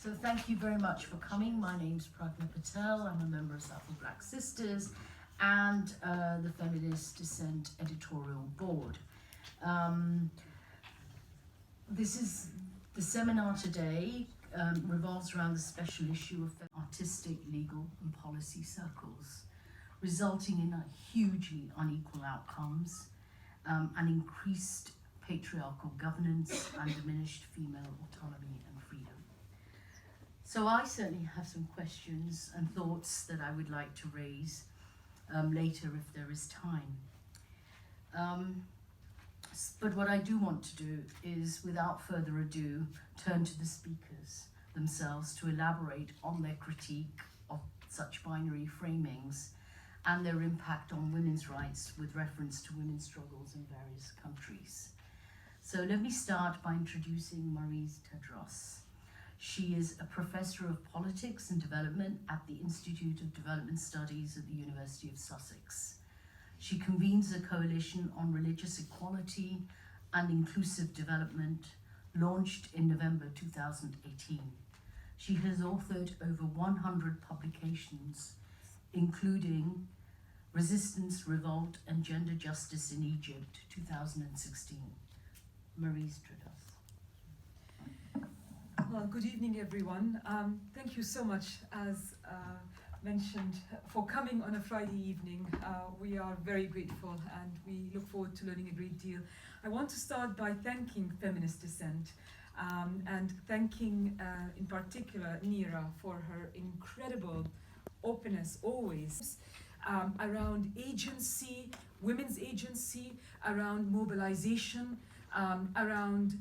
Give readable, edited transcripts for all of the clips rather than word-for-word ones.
So thank you very much for coming. My name's Pragna Patel. I'm a member of Southern Black Sisters and the Feminist Dissent Editorial Board. This is the seminar today revolves around the special issue of artistic, legal and policy circles, resulting in hugely unequal outcomes and increased patriarchal governance and diminished female autonomy and freedom. So I certainly have some questions and thoughts that I would like to raise later if there is time. But what I do want to do is, without further ado, turn to the speakers themselves to elaborate on their critique of such binary framings and their impact on women's rights with reference to women's struggles in various countries. So let me start by introducing Maryse Tedros. She is a professor of politics and development at the Institute of Development Studies at the University of Sussex. She convenes a coalition on religious equality and inclusive development, launched in November 2018. She has authored over 100 publications, including Resistance, Revolt and Gender Justice in Egypt, 2016. Maryse Tedros. Well, good evening, everyone. Thank you so much, as mentioned, for coming on a Friday evening. We are very grateful and we look forward to learning a great deal. I want to start by thanking Feminist Dissent and thanking in particular Nira for her incredible openness always around agency, women's agency, around mobilization, around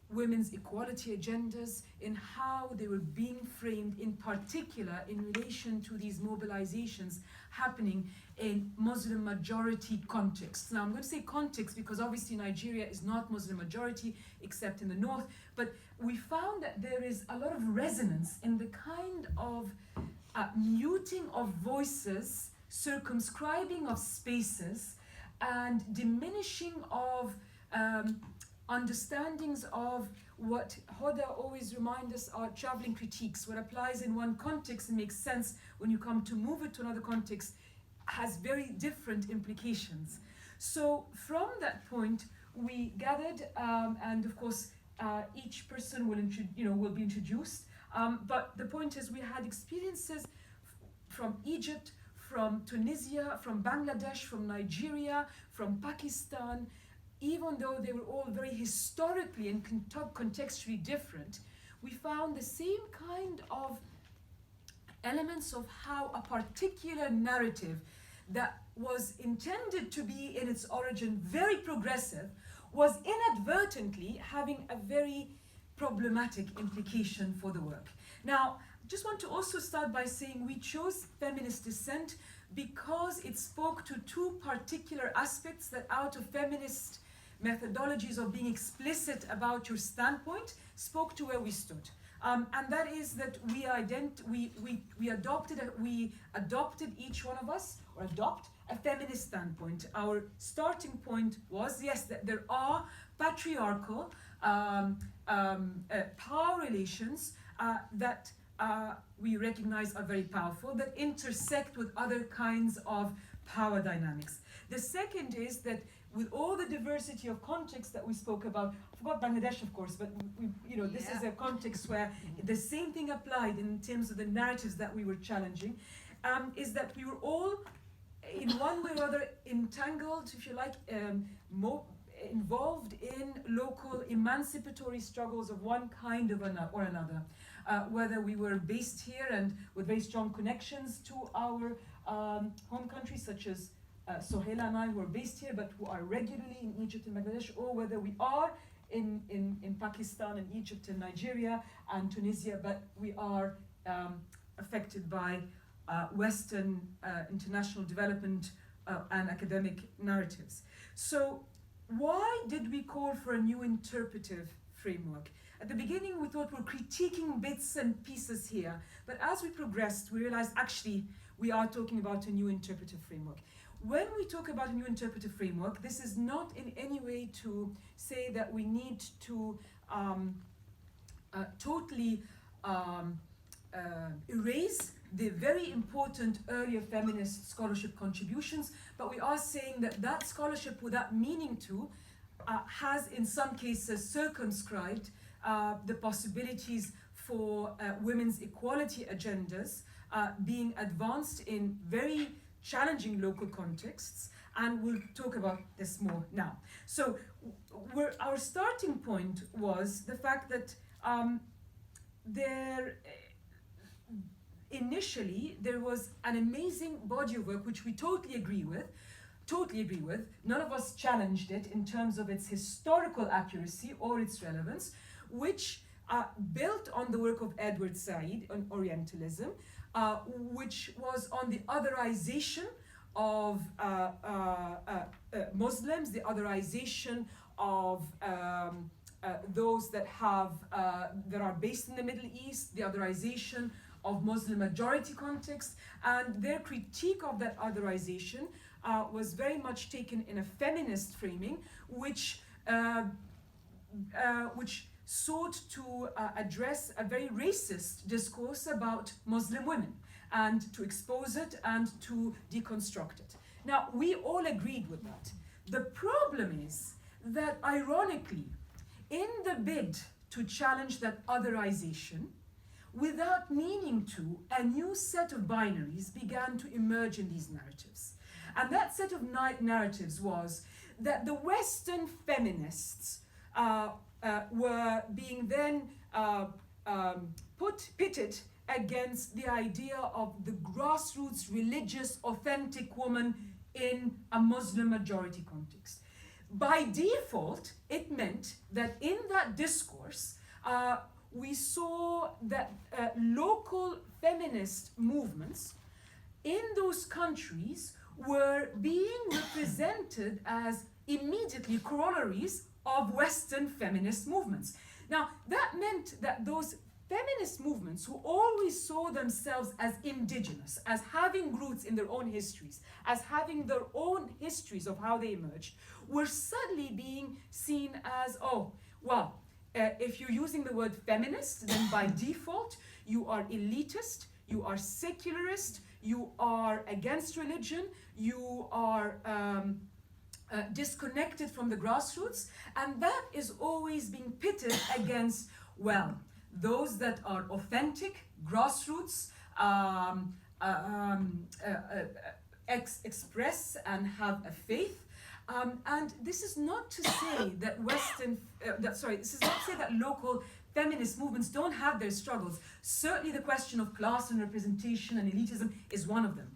women's equality agendas, in how they were being framed, in particular in relation to these mobilizations happening in Muslim majority contexts. Now I'm going to say context because obviously Nigeria is not Muslim majority except in the north, but we found that there is a lot of resonance in the kind of muting of voices, circumscribing of spaces, and diminishing of understandings of what Hoda always reminds us are traveling critiques. What applies in one context and makes sense when you come to move it to another context has very different implications. So from that point, we gathered, and of course, each person will be introduced. But the point is, we had experiences from Egypt, from Tunisia, from Bangladesh, from Nigeria, from Pakistan. Even though they were all very historically and contextually different, we found the same kind of elements of how a particular narrative that was intended to be in its origin very progressive was inadvertently having a very problematic implication for the work. Now, I just want to also start by saying we chose Feminist Dissent because it spoke to two particular aspects that, out of feminist methodologies of being explicit about your standpoint, spoke to where we stood. And that is that we adopted each one of us, or adopt a feminist standpoint. Our starting point was, yes, that there are patriarchal power relations that we recognize are very powerful, that intersect with other kinds of power dynamics. The second is that with all the diversity of context that we spoke about, I forgot Bangladesh, of course, but this is a context where the same thing applied in terms of the narratives that we were challenging, is that we were all, in one way or other, entangled, if you like, involved in local emancipatory struggles of one kind or another. Whether we were based here and with very strong connections to our home countries, such as Sohaila and I, who are based here but who are regularly in Egypt and Bangladesh, or whether we are in Pakistan and Egypt and Nigeria and Tunisia, but we are affected by Western international development and academic narratives. So why did we call for a new interpretive framework? At the beginning, we thought we're critiquing bits and pieces here, but as we progressed, we realized actually we are talking about a new interpretive framework. When we talk about a new interpretive framework, this is not in any way to say that we need to totally erase the very important earlier feminist scholarship contributions, but we are saying that that scholarship, without meaning to, has in some cases circumscribed the possibilities for women's equality agendas being advanced in very challenging local contexts, and we'll talk about this more now. So our starting point was the fact that initially there was an amazing body of work which we totally agree with. None of us challenged it in terms of its historical accuracy or its relevance, which built on the work of Edward Said on Orientalism, which was on the otherization of Muslims, the otherization of those that are based in the Middle East, the otherization of Muslim majority context, and their critique of that otherization was very much taken in a feminist framing, which sought to address a very racist discourse about Muslim women and to expose it and to deconstruct it. Now, we all agreed with that. The problem is that, ironically, in the bid to challenge that otherization, without meaning to, a new set of binaries began to emerge in these narratives. And that set of narratives was that the Western feminists were being then pitted against the idea of the grassroots, religious, authentic woman in a Muslim majority context. By default, it meant that in that discourse, we saw that local feminist movements in those countries were being represented as immediately corollaries of Western feminist movements. Now, that meant that those feminist movements, who always saw themselves as indigenous, as having roots in their own histories, as having their own histories of how they emerged, were suddenly being seen as, if you're using the word feminist, then by default, you are elitist, you are secularist, you are against religion, you are disconnected from the grassroots, and that is always being pitted against, those that are authentic, grassroots, express and have a faith. And this is not to say that this is not to say that local feminist movements don't have their struggles. Certainly the question of class and representation and elitism is one of them.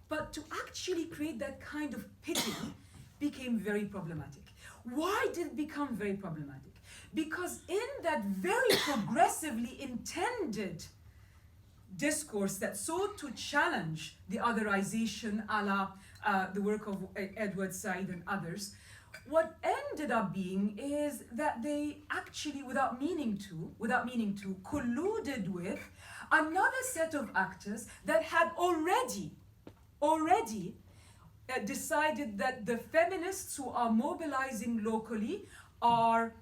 But to actually create that kind of pitting became very problematic. Why did it become very problematic? Because in that very progressively intended discourse that sought to challenge the otherization a la the work of Edward Said and others, what ended up being is that they actually, without meaning to, colluded with another set of actors that had already decided that the feminists who are mobilizing locally are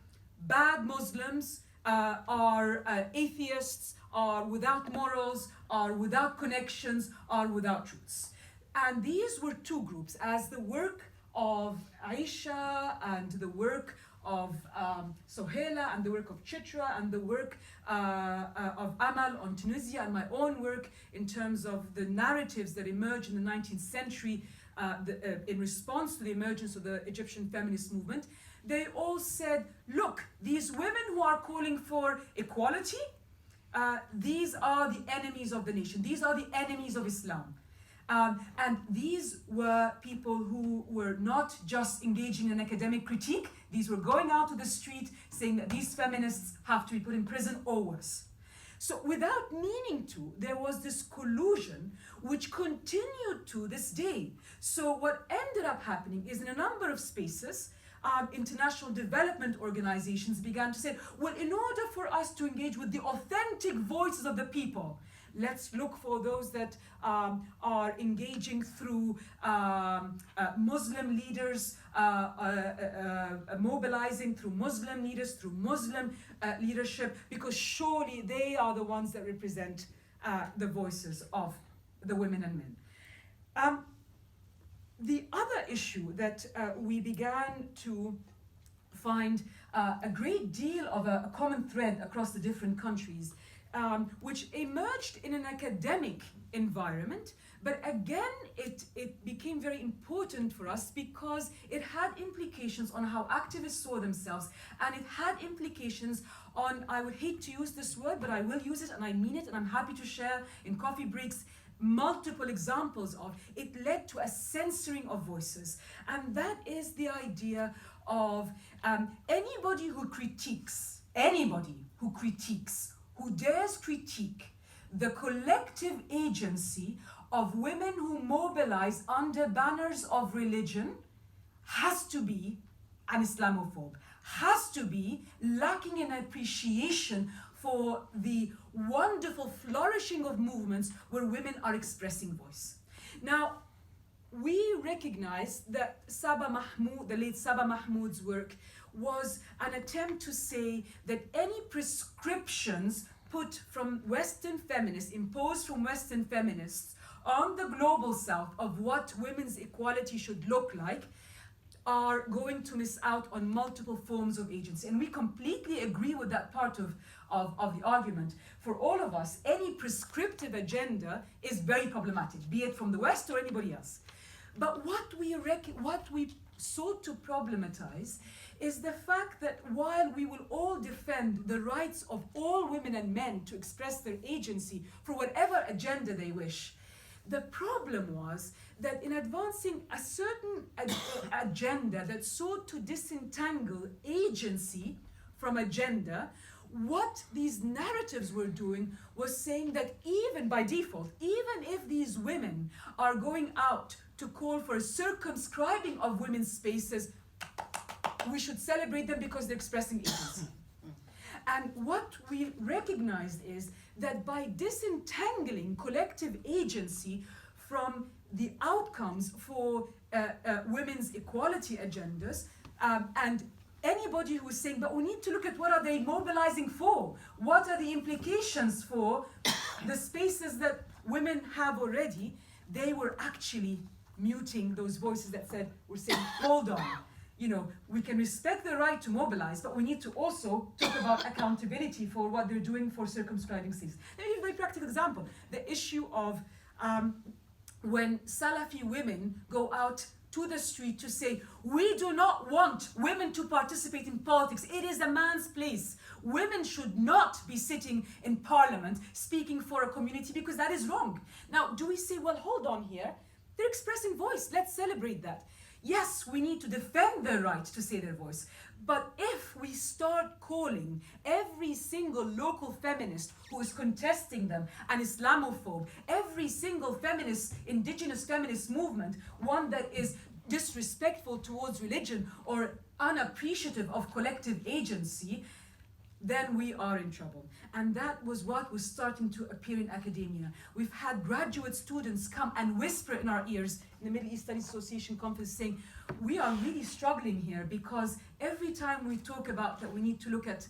bad Muslims, are atheists, are without morals, are without connections, are without roots. And these were two groups, as the work of Aisha and the work of Sohela and the work of Chitra and the work of Amal on Tunisia and my own work in terms of the narratives that emerged in the 19th century in response to the emergence of the Egyptian feminist movement. They all said, look, these women who are calling for equality, these are the enemies of the nation. These are the enemies of Islam. And these were people who were not just engaging in academic critique. These were going out to the street saying that these feminists have to be put in prison or worse. So without meaning to, there was this collusion which continued to this day. So what ended up happening is in a number of spaces, international development organizations began to say, well, in order for us to engage with the authentic voices of the people, Let's look for those that are engaging through Muslim leaders, mobilizing through Muslim leaders, through Muslim leadership, because surely they are the ones that represent the voices of the women and men. The other issue that we began to find a great deal of a common thread across the different countries, which emerged in an academic environment, but again it became very important for us because it had implications on how activists saw themselves, and it had implications on, I would hate to use this word, but I will use it and I mean it, and I'm happy to share in coffee breaks multiple examples of it. Led to a censoring of voices, and that is the idea of anybody who dares critique the collective agency of women who mobilize under banners of religion has to be an Islamophobe, has to be lacking in appreciation for the wonderful flourishing of movements where women are expressing voice. Now, we recognize that the late Saba Mahmood's work was an attempt to say that any prescriptions put from Western feminists, imposed from Western feminists on the global South of what women's equality should look like, are going to miss out on multiple forms of agency. And we completely agree with that part of the argument. For all of us, any prescriptive agenda is very problematic, be it from the West or anybody else. But what we sought to problematize is the fact that while we will all defend the rights of all women and men to express their agency for whatever agenda they wish, the problem was that in advancing a certain agenda that sought to disentangle agency from agenda, what these narratives were doing was saying that even by default, even if these women are going out to call for a circumscribing of women's spaces, we should celebrate them because they're expressing agency. And what we recognized is that by disentangling collective agency from the outcomes for women's equality agendas, and anybody who's saying, but we need to look at what are they mobilizing for? What are the implications for the spaces that women have already? They were actually muting those voices that were saying, hold on, we can respect the right to mobilize, but we need to also talk about accountability for what they're doing for circumscribing cities. Let me give you a very practical example. The issue of when Salafi women go out to the street to say, we do not want women to participate in politics. It is a man's place. Women should not be sitting in parliament speaking for a community because that is wrong. Now, do we say, well, hold on here. They're expressing voice. Let's celebrate that. Yes, we need to defend their right to say their voice. But if we start calling every single local feminist who is contesting them an Islamophobe, every single feminist, indigenous feminist movement, one that is disrespectful towards religion or unappreciative of collective agency, then we are in trouble. And that was what was starting to appear in academia. We've had graduate students come and whisper in our ears in the Middle East Studies Association conference saying, we are really struggling here because every time we talk about that we need to look at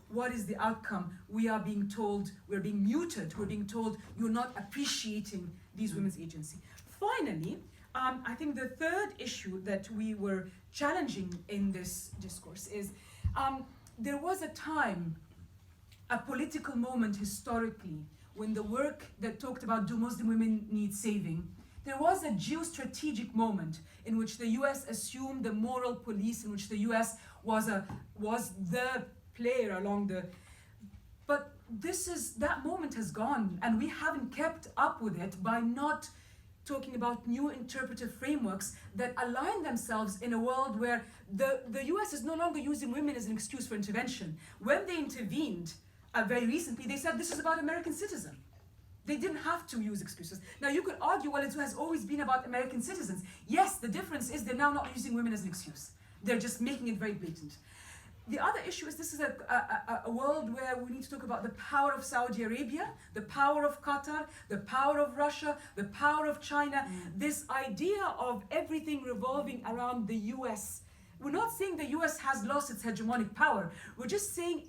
what is the outcome, we are being told, we're being muted, we're being told you're not appreciating these women's agency. Finally, I think the third issue that we were challenging in this discourse is there was a time, a political moment historically, when the work that talked about do Muslim women need saving, there was a geostrategic moment in which the US assumed the moral police, in which the US was the player along the... But that moment has gone, and we haven't kept up with it by not talking about new interpretive frameworks that align themselves in a world where the US is no longer using women as an excuse for intervention. When they intervened very recently, they said this is about American citizens. They didn't have to use excuses. Now you could argue, well, it has always been about American citizens. Yes, the difference is they're now not using women as an excuse. They're just making it very blatant. The other issue is this is a world where we need to talk about the power of Saudi Arabia, the power of Qatar, the power of Russia, the power of China. This idea of everything revolving around the US. We're not saying the US has lost its hegemonic power. We're just saying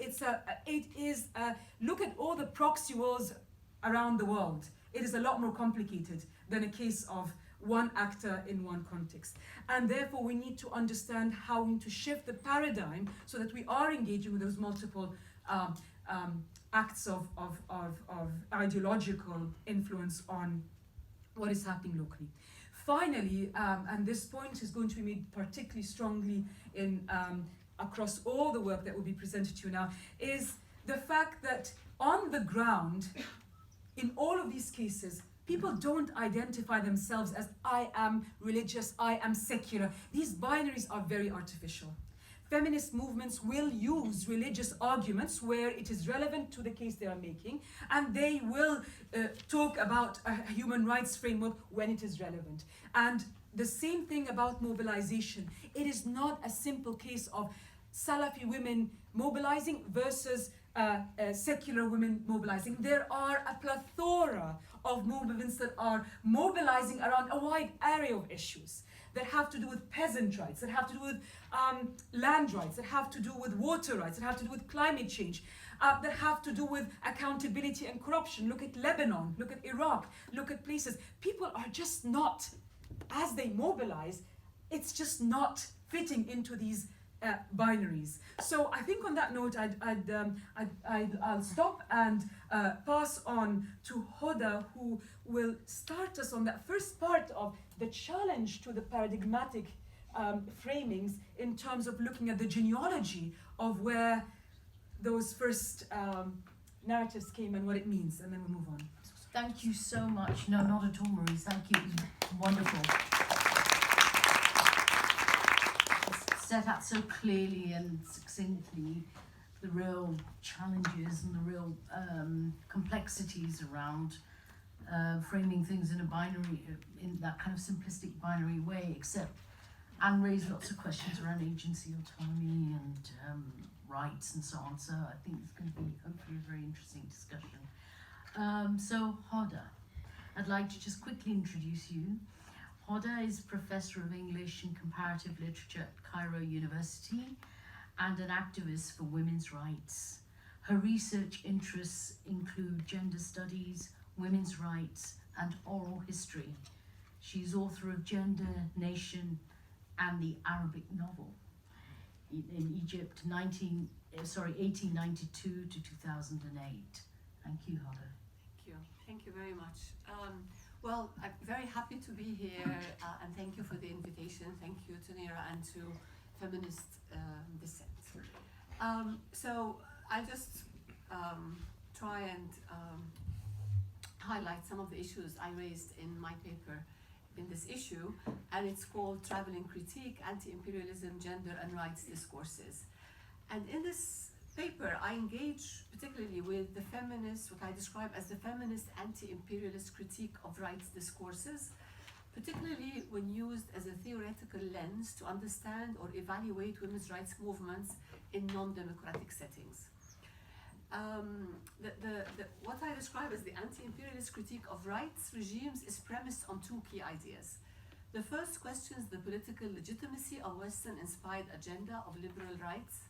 look at all the proxy wars around the world. It is a lot more complicated than a case of one actor in one context. And therefore we need to understand how we need to shift the paradigm so that we are engaging with those multiple acts of ideological influence on what is happening locally. Finally, and this point is going to be made particularly strongly in across all the work that will be presented to you now, is the fact that on the ground, in all of these cases, people don't identify themselves as I am religious, I am secular. These binaries are very artificial. Feminist movements will use religious arguments where it is relevant to the case they are making, and they will talk about a human rights framework when it is relevant. And the same thing about mobilization. It is not a simple case of Salafi women mobilizing versus secular women mobilizing. There are a plethora of movements that are mobilizing around a wide array of issues that have to do with peasant rights, that have to do with land rights, that have to do with water rights, that have to do with climate change, that have to do with accountability and corruption. Look at Lebanon, look at Iraq, look at places. People are just not, as they mobilize, it's just not fitting into these binaries. So I think on that note, I'll stop and pass on to Hoda, who will start us on that first part of the challenge to the paradigmatic framings in terms of looking at the genealogy of where those first narratives came and what it means, and then we'll move on. Thank you so much. No, not at all, Maurice. Thank you. It was wonderful. Set out so clearly and succinctly the real challenges and the real complexities around framing things in a binary, in that kind of simplistic binary way, and raise lots of questions around agency, autonomy, and rights, and so on. So I think it's going to be hopefully a very interesting discussion. So Hoda, I'd like to just quickly introduce you. Hoda is Professor of English and Comparative Literature at Cairo University and an activist for women's rights. Her research interests include gender studies, women's rights, and oral history. She's author of Gender, Nation, and the Arabic Novel in Egypt, 1892 to 2008. Thank you, Hoda. Thank you very much. Well, I'm very happy to be here, and thank you for the invitation. Thank you to Nira and to Feminist Dissent. So I'll just try and highlight some of the issues I raised in my paper in this issue, and it's called Traveling Critique, Anti-Imperialism, Gender and Rights Discourses. And in this paper, I engage particularly with the feminist, what I describe as the feminist anti-imperialist critique of rights discourses, particularly when used as a theoretical lens to understand or evaluate women's rights movements in non-democratic settings. What I describe as the anti-imperialist critique of rights regimes is premised on two key ideas. The first questions the political legitimacy of Western-inspired agenda of liberal rights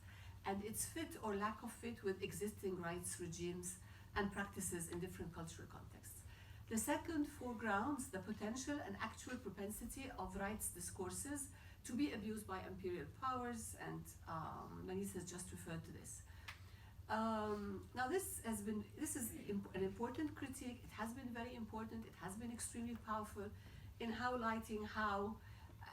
and its fit or lack of fit with existing rights regimes and practices in different cultural contexts. The second foregrounds the potential and actual propensity of rights discourses to be abused by imperial powers, and Maurice has just referred to this. Now this is an important critique. It has been very important. It has been extremely powerful in highlighting how,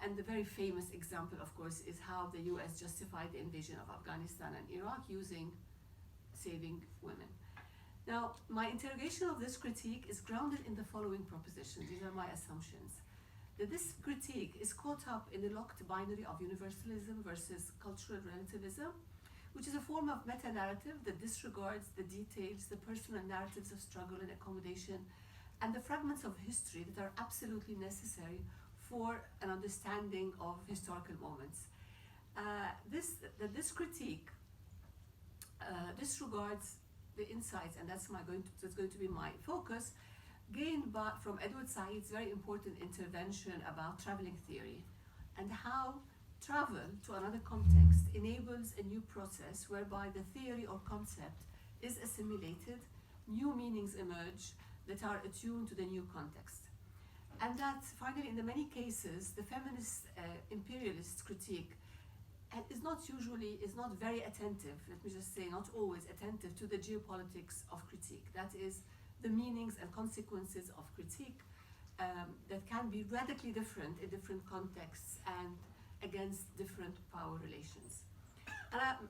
and the very famous example, of course, is how the US justified the invasion of Afghanistan and Iraq using saving women. Now, my interrogation of this critique is grounded in the following propositions. These are my assumptions. That this critique is caught up in the locked binary of universalism versus cultural relativism, which is a form of meta-narrative that disregards the details, the personal narratives of struggle and accommodation, and the fragments of history that are absolutely necessary for an understanding of historical moments. This critique disregards the insights, and that's going to be my focus, gained from Edward Said's very important intervention about traveling theory, and how travel to another context enables a new process whereby the theory or concept is assimilated, new meanings emerge that are attuned to the new context. And that finally, in the many cases, the feminist imperialist critique is not very attentive, let me just say, not always attentive to the geopolitics of critique. That is, the meanings and consequences of critique that can be radically different in different contexts and against different power relations.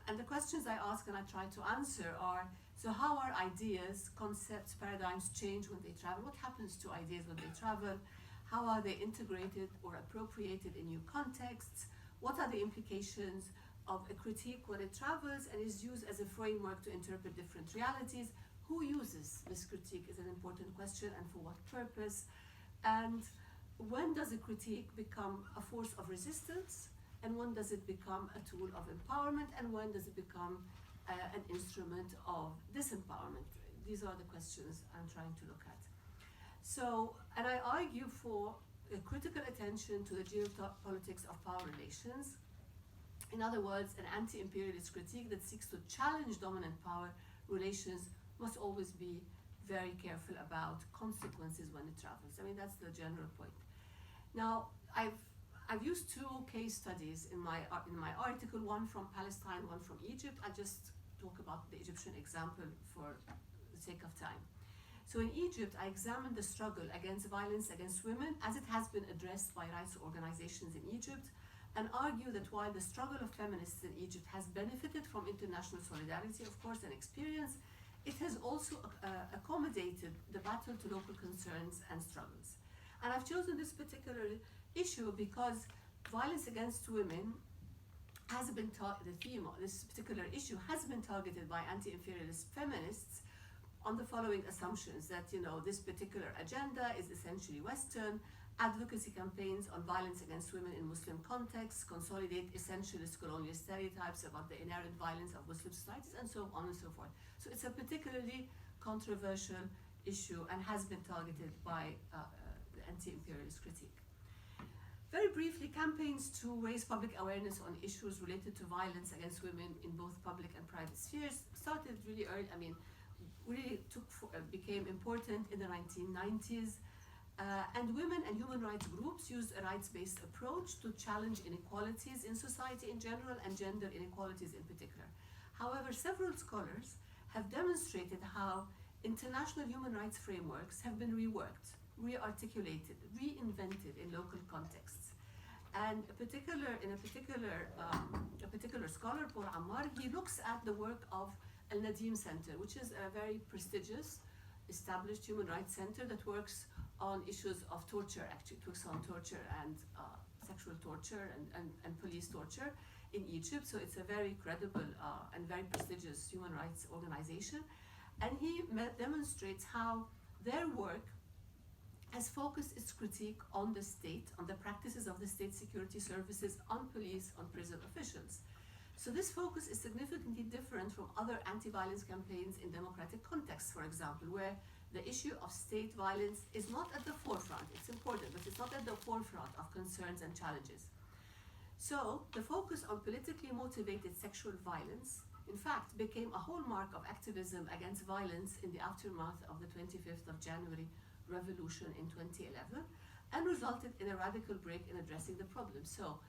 And the questions I ask and I try to answer are, so how are ideas, concepts, paradigms change when they travel? What happens to ideas when they travel? How are they integrated or appropriated in new contexts? What are the implications of a critique when it travels and is used as a framework to interpret different realities? Who uses this critique is an important question, and for what purpose? And when does a critique become a force of resistance? And when does it become a tool of empowerment? And when does it become an instrument of disempowerment? These are the questions I'm trying to look at. So, and I argue for a critical attention to the geopolitics of power relations. In other words, an anti-imperialist critique that seeks to challenge dominant power relations must always be very careful about consequences when it travels. I mean, that's the general point. Now, I've used two case studies in my article, one from Palestine, one from Egypt. I'll just talk about the Egyptian example for the sake of time. So in Egypt, I examined the struggle against violence against women as it has been addressed by rights organizations in Egypt, and argue that while the struggle of feminists in Egypt has benefited from international solidarity, of course, and experience, it has also accommodated the battle to local concerns and struggles. And I've chosen this particular issue because violence against women has been the theme of this particular issue has been targeted by anti-imperialist feminists on the following assumptions: that, you know, this particular agenda is essentially Western, advocacy campaigns on violence against women in Muslim contexts consolidate essentialist colonial stereotypes about the inherent violence of Muslim societies, and so on and so forth. So it's a particularly controversial issue and has been targeted by the anti-imperialist critique. Very briefly, campaigns to raise public awareness on issues related to violence against women in both public and private spheres started really early. I mean, really became important in the 1990s. And women and human rights groups used a rights-based approach to challenge inequalities in society in general and gender inequalities in particular. However, several scholars have demonstrated how international human rights frameworks have been reworked, re-articulated, reinvented in local contexts. And a particular scholar, Paul Ammar, he looks at the work of Al-Nadim Center, which is a very prestigious, established human rights center that works on issues of torture, actually. It works on torture and sexual torture and police torture in Egypt. So it's a very credible and very prestigious human rights organization. And he demonstrates how their work has focused its critique on the state, on the practices of the state security services, on police, on prison officials. So this focus is significantly different from other anti-violence campaigns in democratic contexts, for example, where the issue of state violence is not at the forefront. It's important, but it's not at the forefront of concerns and challenges. So the focus on politically motivated sexual violence, in fact, became a hallmark of activism against violence in the aftermath of the 25th of January revolution in 2011, and resulted in a radical break in addressing the problem. So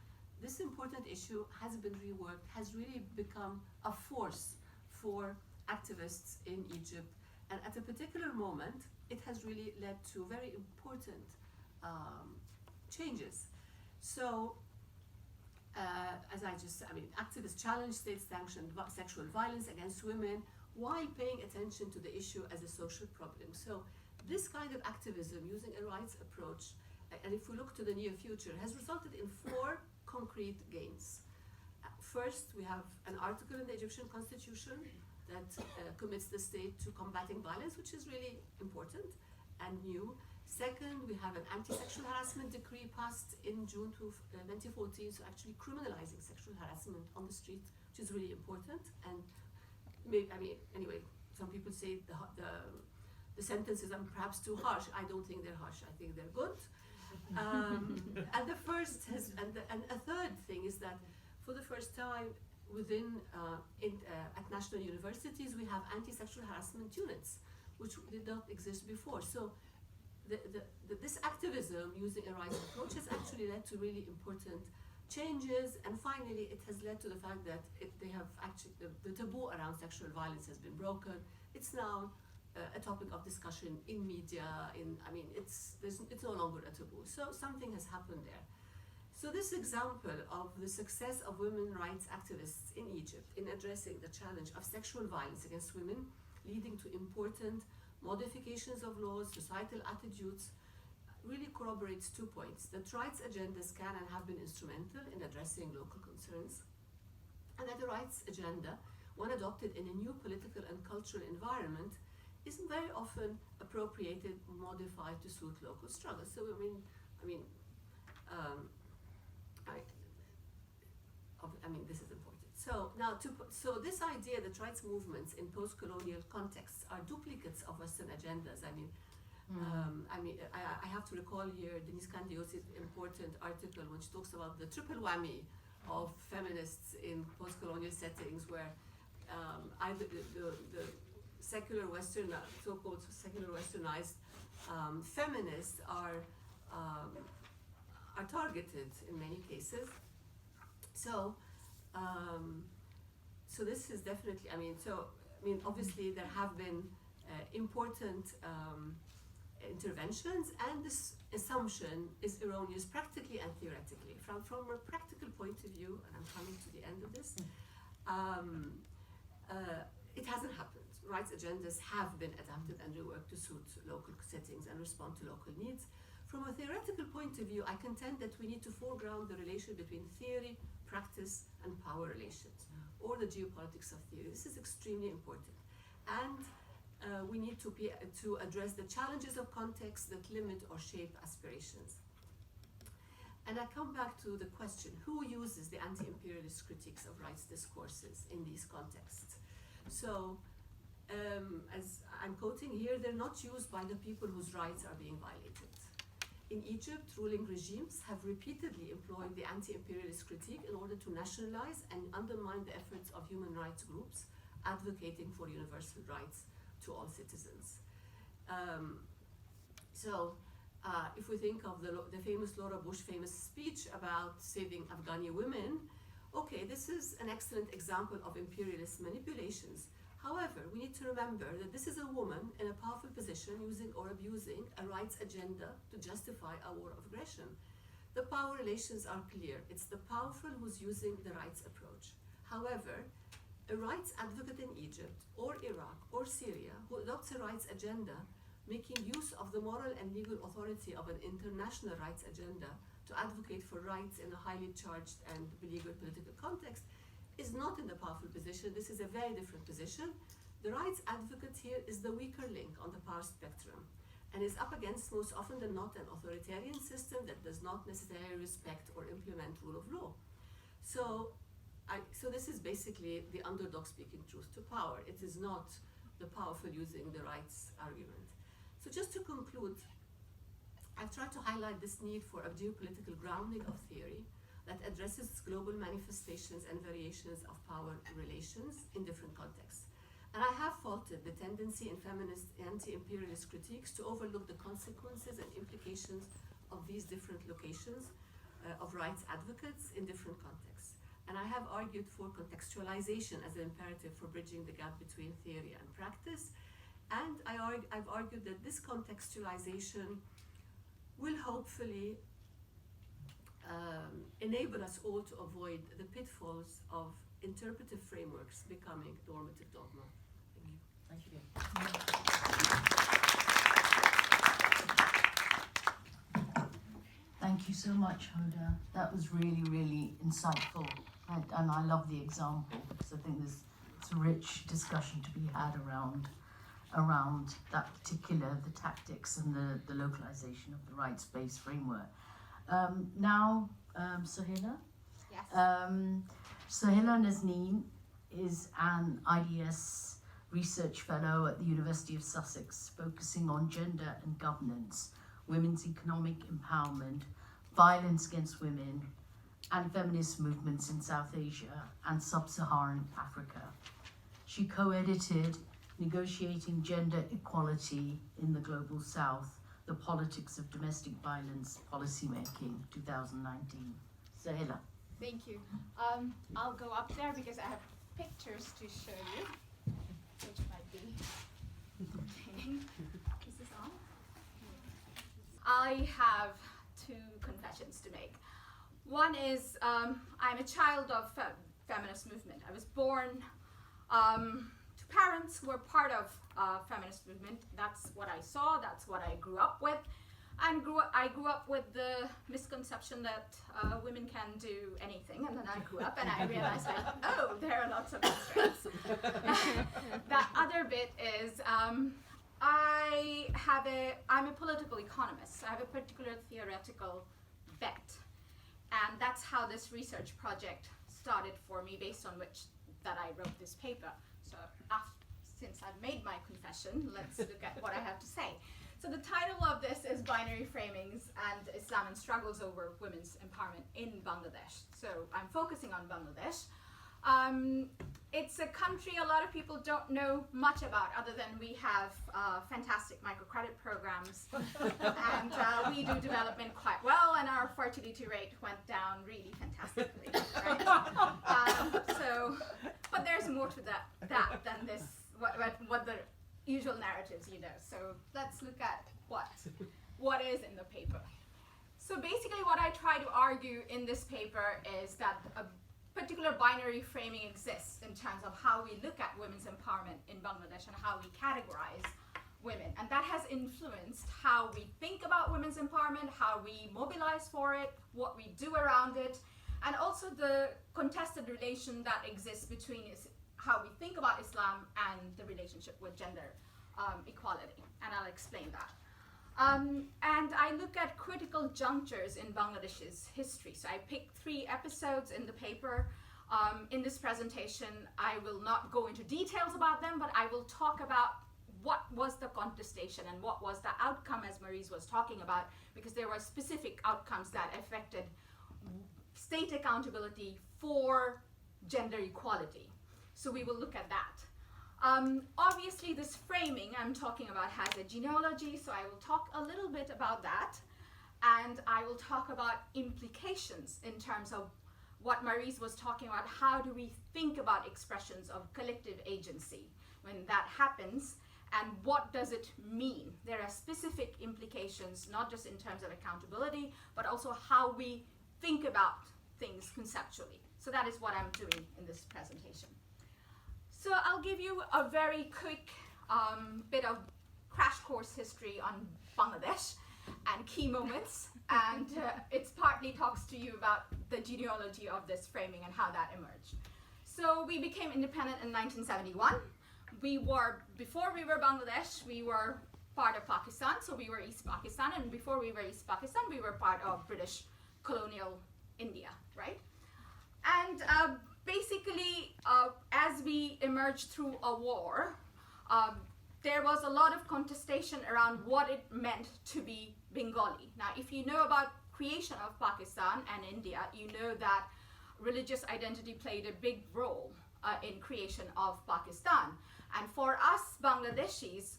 this important issue has been reworked, has really become a force for activists in Egypt. And at a particular moment, it has really led to very important changes. So, activists challenge state-sanctioned sexual violence against women while paying attention to the issue as a social problem. So, this kind of activism using a rights approach, and if we look to the near future, has resulted in 4 concrete gains. First, we have an article in the Egyptian constitution that commits the state to combating violence, which is really important and new. Second, we have an anti-sexual harassment decree passed in June 2014, so actually criminalizing sexual harassment on the street, which is really important and I mean, anyway, some people say the sentences are perhaps too harsh. I don't think they're harsh. I think they're good. And the first has, and a third thing is that for the first time within at national universities we have anti-sexual harassment units, which did not exist before. So this activism using a rights approach has actually led to really important changes, and finally it has led to the fact that they have actually the taboo around sexual violence has been broken. It's now a topic of discussion in media. It's no longer a taboo. So something has happened there. So this example of the success of women rights activists in Egypt in addressing the challenge of sexual violence against women, leading to important modifications of laws, societal attitudes, really corroborates 2 points: that rights agendas can and have been instrumental in addressing local concerns, and that the rights agenda, when adopted in a new political and cultural environment, is very often appropriated, modified to suit local struggles. So this is important. So now, so this idea that rights movements in post-colonial contexts are duplicates of Western agendas. I have to recall here Denise Candiosi's important article when she talks about the triple whammy of feminists in post-colonial settings, where either the secular Western, so-called secular Westernized feminists are targeted in many cases. So this is definitely, obviously there have been important interventions, and this assumption is erroneous practically and theoretically. From a practical point of view, and I'm coming to the end of this, it hasn't happened. Rights agendas have been adapted and reworked to suit local settings and respond to local needs. From a theoretical point of view, I contend that we need to foreground the relation between theory, practice, and power relations, or the geopolitics of theory. This is extremely important. And we need to address the challenges of context that limit or shape aspirations. And I come back to the question, who uses the anti-imperialist critiques of rights discourses in these contexts? So, as I'm quoting here, they're not used by the people whose rights are being violated. In Egypt, ruling regimes have repeatedly employed the anti-imperialist critique in order to nationalize and undermine the efforts of human rights groups advocating for universal rights to all citizens. If we think of the famous Laura Bush famous speech about saving Afghani women, okay, this is an excellent example of imperialist manipulations. However, we need to remember that this is a woman in a powerful position using or abusing a rights agenda to justify a war of aggression. The power relations are clear. It's the powerful who's using the rights approach. However, a rights advocate in Egypt or Iraq or Syria who adopts a rights agenda, making use of the moral and legal authority of an international rights agenda to advocate for rights in a highly charged and beleaguered political context, is not in the powerful position. This is a very different position. The rights advocate here is the weaker link on the power spectrum and is up against, most often than not, an authoritarian system that does not necessarily respect or implement rule of law. So this is basically the underdog speaking truth to power. It is not the powerful using the rights argument. So just to conclude, I've tried to highlight this need for a geopolitical grounding of theory that addresses global manifestations and variations of power relations in different contexts. And I have faulted the tendency in feminist anti-imperialist critiques to overlook the consequences and implications of these different locations of rights advocates in different contexts. And I have argued for contextualization as an imperative for bridging the gap between theory and practice. And I've argued that this contextualization will hopefully enable us all to avoid the pitfalls of interpretive frameworks becoming normative dogma. Thank you. Thank you so much, Hoda. That was really, really insightful. And I love the example because I think it's a rich discussion to be had around that particular, the tactics and the localization of the rights-based framework. Now, Sohaila. Yes. Sohaila Nazneen is an IDS research fellow at the University of Sussex, focusing on gender and governance, women's economic empowerment, violence against women, and feminist movements in South Asia and Sub-Saharan Africa. She co-edited Negotiating Gender Equality in the Global South, The Politics of Domestic Violence Policymaking, 2019. Sahela. Thank you. I'll go up there because I have pictures to show you, which might be. Is this on? I have two confessions to make. One is I'm a child of feminist movement. I was born to parents who were part of feminist movement. That's what I saw. That's what I grew up with. And I grew up with the misconception that women can do anything, and then I grew up and I realized, like, oh, there are lots of constraints. That other bit is I'm a political economist, so I have a particular theoretical bent, and that's how this research project started for me, based on which that I wrote this paper. So since I've made my confession, let's look at what I have to say. So the title of this is Binary Framings and Islam and Struggles Over Women's Empowerment in Bangladesh. So I'm focusing on Bangladesh. It's a country a lot of people don't know much about, other than we have fantastic microcredit programs and we do development quite well, and our fertility rate went down really fantastically. Right? But there's more to that than this, what the usual narratives, So let's look at what is in the paper. So basically what I try to argue in this paper is that a particular binary framing exists in terms of how we look at women's empowerment in Bangladesh and how we categorize women. And that has influenced how we think about women's empowerment, how we mobilize for it, what we do around it, and also the contested relation that exists between how we think about Islam and the relationship with gender equality, and I'll explain that. And I look at critical junctures in Bangladesh's history. So I picked 3 episodes in the paper. In this presentation, I will not go into details about them, but I will talk about what was the contestation and what was the outcome, as Maurice was talking about, because there were specific outcomes that affected state accountability for gender equality. So we will look at that. Obviously, this framing I'm talking about has a genealogy, so I will talk a little bit about that. And I will talk about implications in terms of what Maurice was talking about. How do we think about expressions of collective agency when that happens? And what does it mean? There are specific implications, not just in terms of accountability, but also how we think about things conceptually. So that is what I'm doing in this presentation. So I'll give you a very quick bit of crash course history on Bangladesh and key moments, and it partly talks to you about the genealogy of this framing and how that emerged. So we became independent in 1971. Before we were Bangladesh, we were part of Pakistan, so we were East Pakistan, and before we were East Pakistan, we were part of British colonial India, right? And basically, as we emerged through a war, there was a lot of contestation around what it meant to be Bengali. Now, if you know about creation of Pakistan and India, you know that religious identity played a big role in creation of Pakistan. And for us Bangladeshis,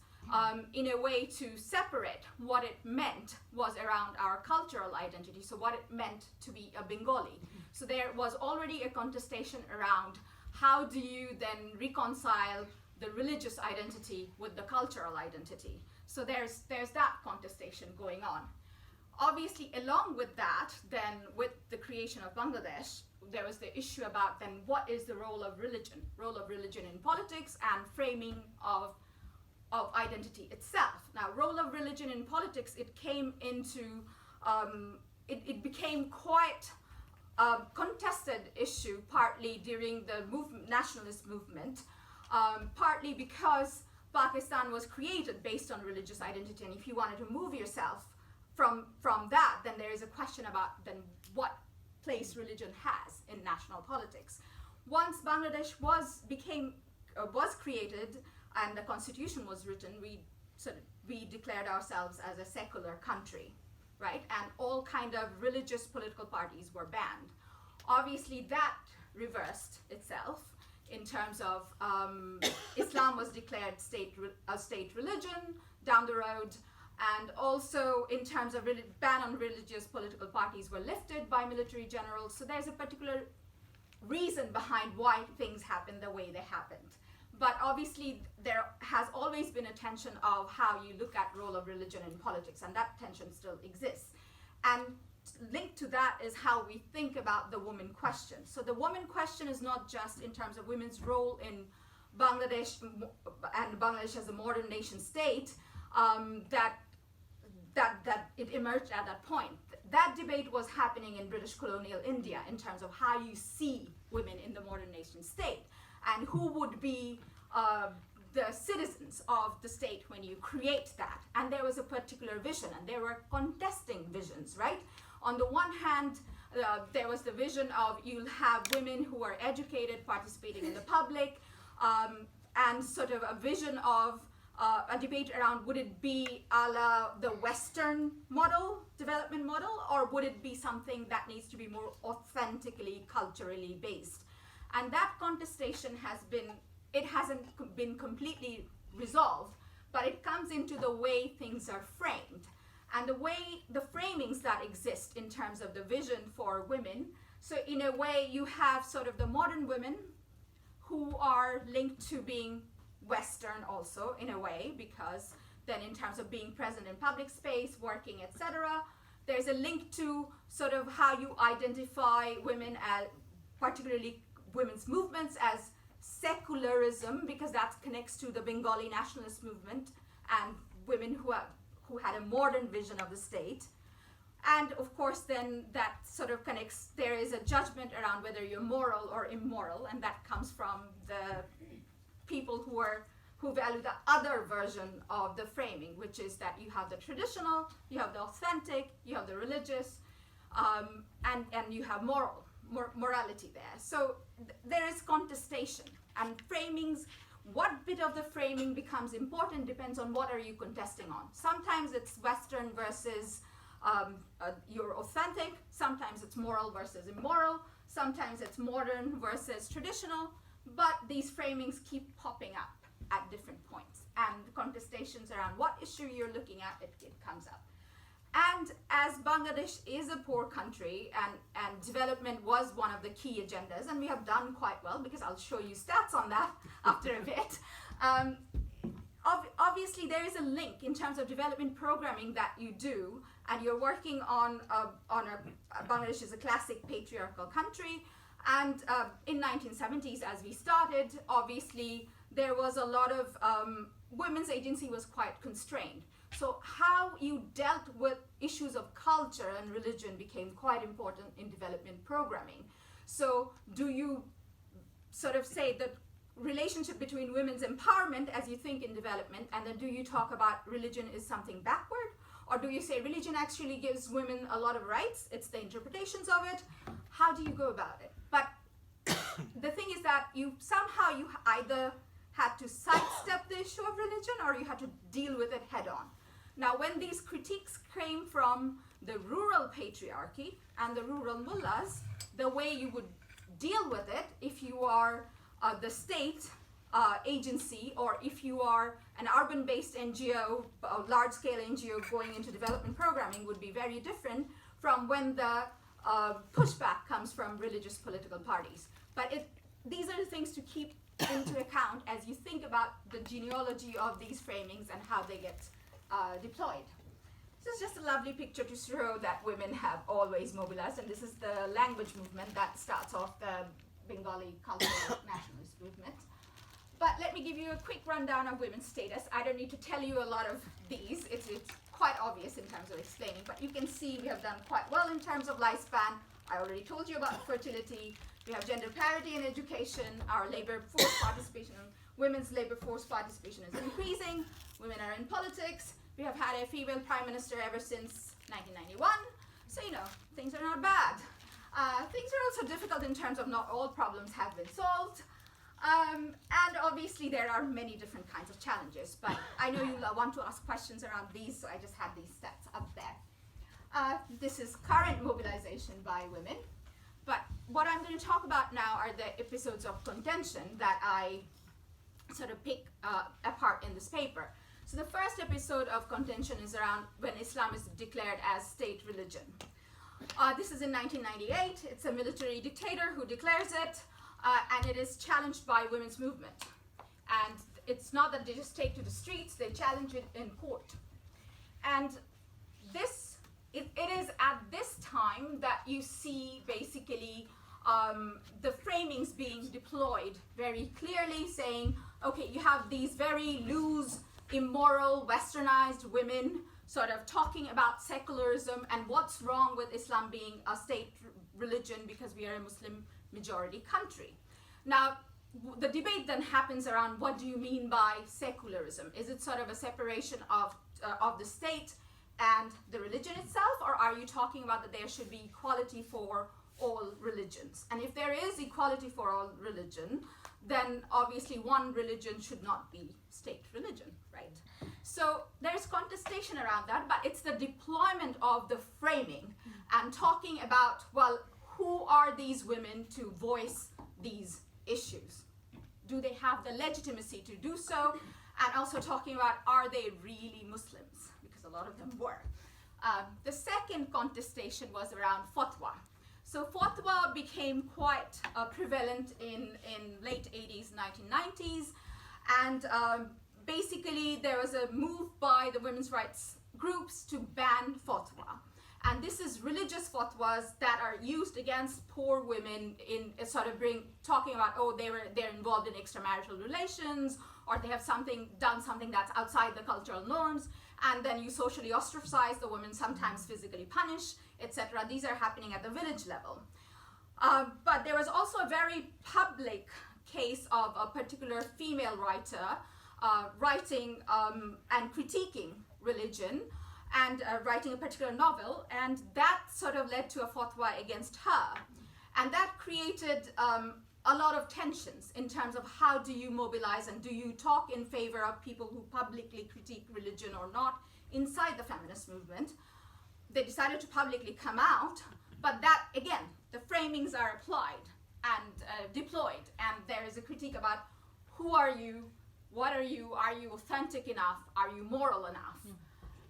in a way to separate what it meant was around our cultural identity, so what it meant to be a Bengali. So there was already a contestation around how do you then reconcile the religious identity with the cultural identity. So there's that contestation going on. Obviously, along with that, then with the creation of Bangladesh, there was the issue about then what is the role of religion in politics and framing of identity itself. Now, role of religion in politics, it came into, it became quite a contested issue, partly during the nationalist movement, partly because Pakistan was created based on religious identity, and if you wanted to move yourself from that, then there is a question about then what place religion has in national politics. once Bangladesh was created and the constitution was written, we declared ourselves as a secular country, right? And all kind of religious political parties were banned. Obviously, that reversed itself in terms of Islam was declared a state religion down the road, and also in terms of ban on religious political parties were lifted by military generals. So there's a particular reason behind why things happened the way they happened. But obviously there has always been a tension of how you look at role of religion in politics, and that tension still exists. And linked to that is how we think about the woman question. So the woman question is not just in terms of women's role in Bangladesh and Bangladesh as a modern nation state, that it emerged at that point. That debate was happening in British colonial India in terms of how you see women in the modern nation state and who would be the citizens of the state when you create that. And there was a particular vision, and there were contesting visions, right? On the one hand, there was the vision of you'll have women who are educated participating in the public, and sort of a vision of a debate around would it be a la the Western model, development model, or would it be something that needs to be more authentically, culturally based? And that contestation hasn't been completely resolved, but it comes into the way things are framed. And the framings that exist in terms of the vision for women. So in a way, you have sort of the modern women who are linked to being Western also in a way, because then in terms of being present in public space, working, etc., there's a link to sort of how you identify women as, particularly women's movements, as secularism, because that connects to the Bengali nationalist movement and women who had a modern vision of the state. And of course then that sort of connects, there is a judgment around whether you're moral or immoral, and that comes from the people who value the other version of the framing, which is that you have the traditional, you have the authentic, you have the religious, and you have morality there. So there is contestation, and framings, what bit of the framing becomes important depends on what are you contesting on. Sometimes it's Western versus your authentic, sometimes it's moral versus immoral, sometimes it's modern versus traditional, but these framings keep popping up at different points, and contestations around what issue you're looking at, it comes up. And as Bangladesh is a poor country, and development was one of the key agendas, and we have done quite well, because I'll show you stats on that after a bit. Obviously, there is a link in terms of development programming that you do, and you're working on Bangladesh is a classic patriarchal country, and in 1970s, as we started, obviously there was a lot of women's agency was quite constrained. So how you dealt with issues of culture and religion became quite important in development programming. So do you sort of say that relationship between women's empowerment as you think in development, and then do you talk about religion is something backward? Or do you say religion actually gives women a lot of rights, it's the interpretations of it? How do you go about it? But the thing is that you either had to sidestep the issue of religion, or you had to deal with it head on. Now, when these critiques came from the rural patriarchy and the rural mullahs, the way you would deal with it, if you are the state agency, or if you are an urban-based NGO, a large-scale NGO going into development programming, would be very different from when the pushback comes from religious political parties. But these are the things to keep into account as you think about the genealogy of these framings and how they get deployed. This is just a lovely picture to show that women have always mobilized, and this is the language movement that starts off the Bengali cultural nationalist movement. But let me give you a quick rundown of women's status. I don't need to tell you a lot of these. It's quite obvious in terms of explaining, but you can see we have done quite well in terms of lifespan. I already told you about fertility. We have gender parity in education. Our labor force participation, women's labor force participation is increasing. Women are in politics. We have had a female prime minister ever since 1991. So, things are not bad. Things are also difficult in terms of not all problems have been solved. And obviously there are many different kinds of challenges, but I know you'll want to ask questions around these, so I just have these stats up there. This is current mobilization by women, but what I'm going to talk about now are the episodes of contention that I sort of pick apart in this paper. So the first episode of contention is around when Islam is declared as state religion. This is in 1998. It's a military dictator who declares it, and it is challenged by women's movement. And it's not that they just take to the streets, they challenge it in court. And it is at this time that you see basically the framings being deployed very clearly, saying, okay, you have these very loose, immoral, westernized women sort of talking about secularism and what's wrong with Islam being a state religion because we are a Muslim majority country. Now, the debate then happens around what do you mean by secularism? Is it sort of a separation of the state and the religion itself, or are you talking about that there should be equality for all religions? And if there is equality for all religion, then obviously one religion should not be state religion, right? So there's contestation around that, but it's the deployment of the framing and talking about, well, who are these women to voice these issues? Do they have the legitimacy to do so? And also talking about, are they really Muslims? Because a lot of them were. The second contestation was around fatwa. So fatwa became quite prevalent in late 80s, 1990s. And basically there was a move by the women's rights groups to ban fatwa. And this is religious fatwas that are used against poor women in sort of talking about, oh, they're involved in extramarital relations, or they have done something that's outside the cultural norms, and then you socially ostracize the women, sometimes physically punish, etc. These are happening at the village level. But there was also a very public case of a particular female writer writing and critiquing religion, and writing a particular novel, and that sort of led to a fatwa against her. And that created a lot of tensions in terms of how do you mobilize and do you talk in favor of people who publicly critique religion or not inside the feminist movement. They decided to publicly come out, but that, again, the framings are applied and deployed, and there is a critique about who are you, what are you authentic enough, are you moral enough?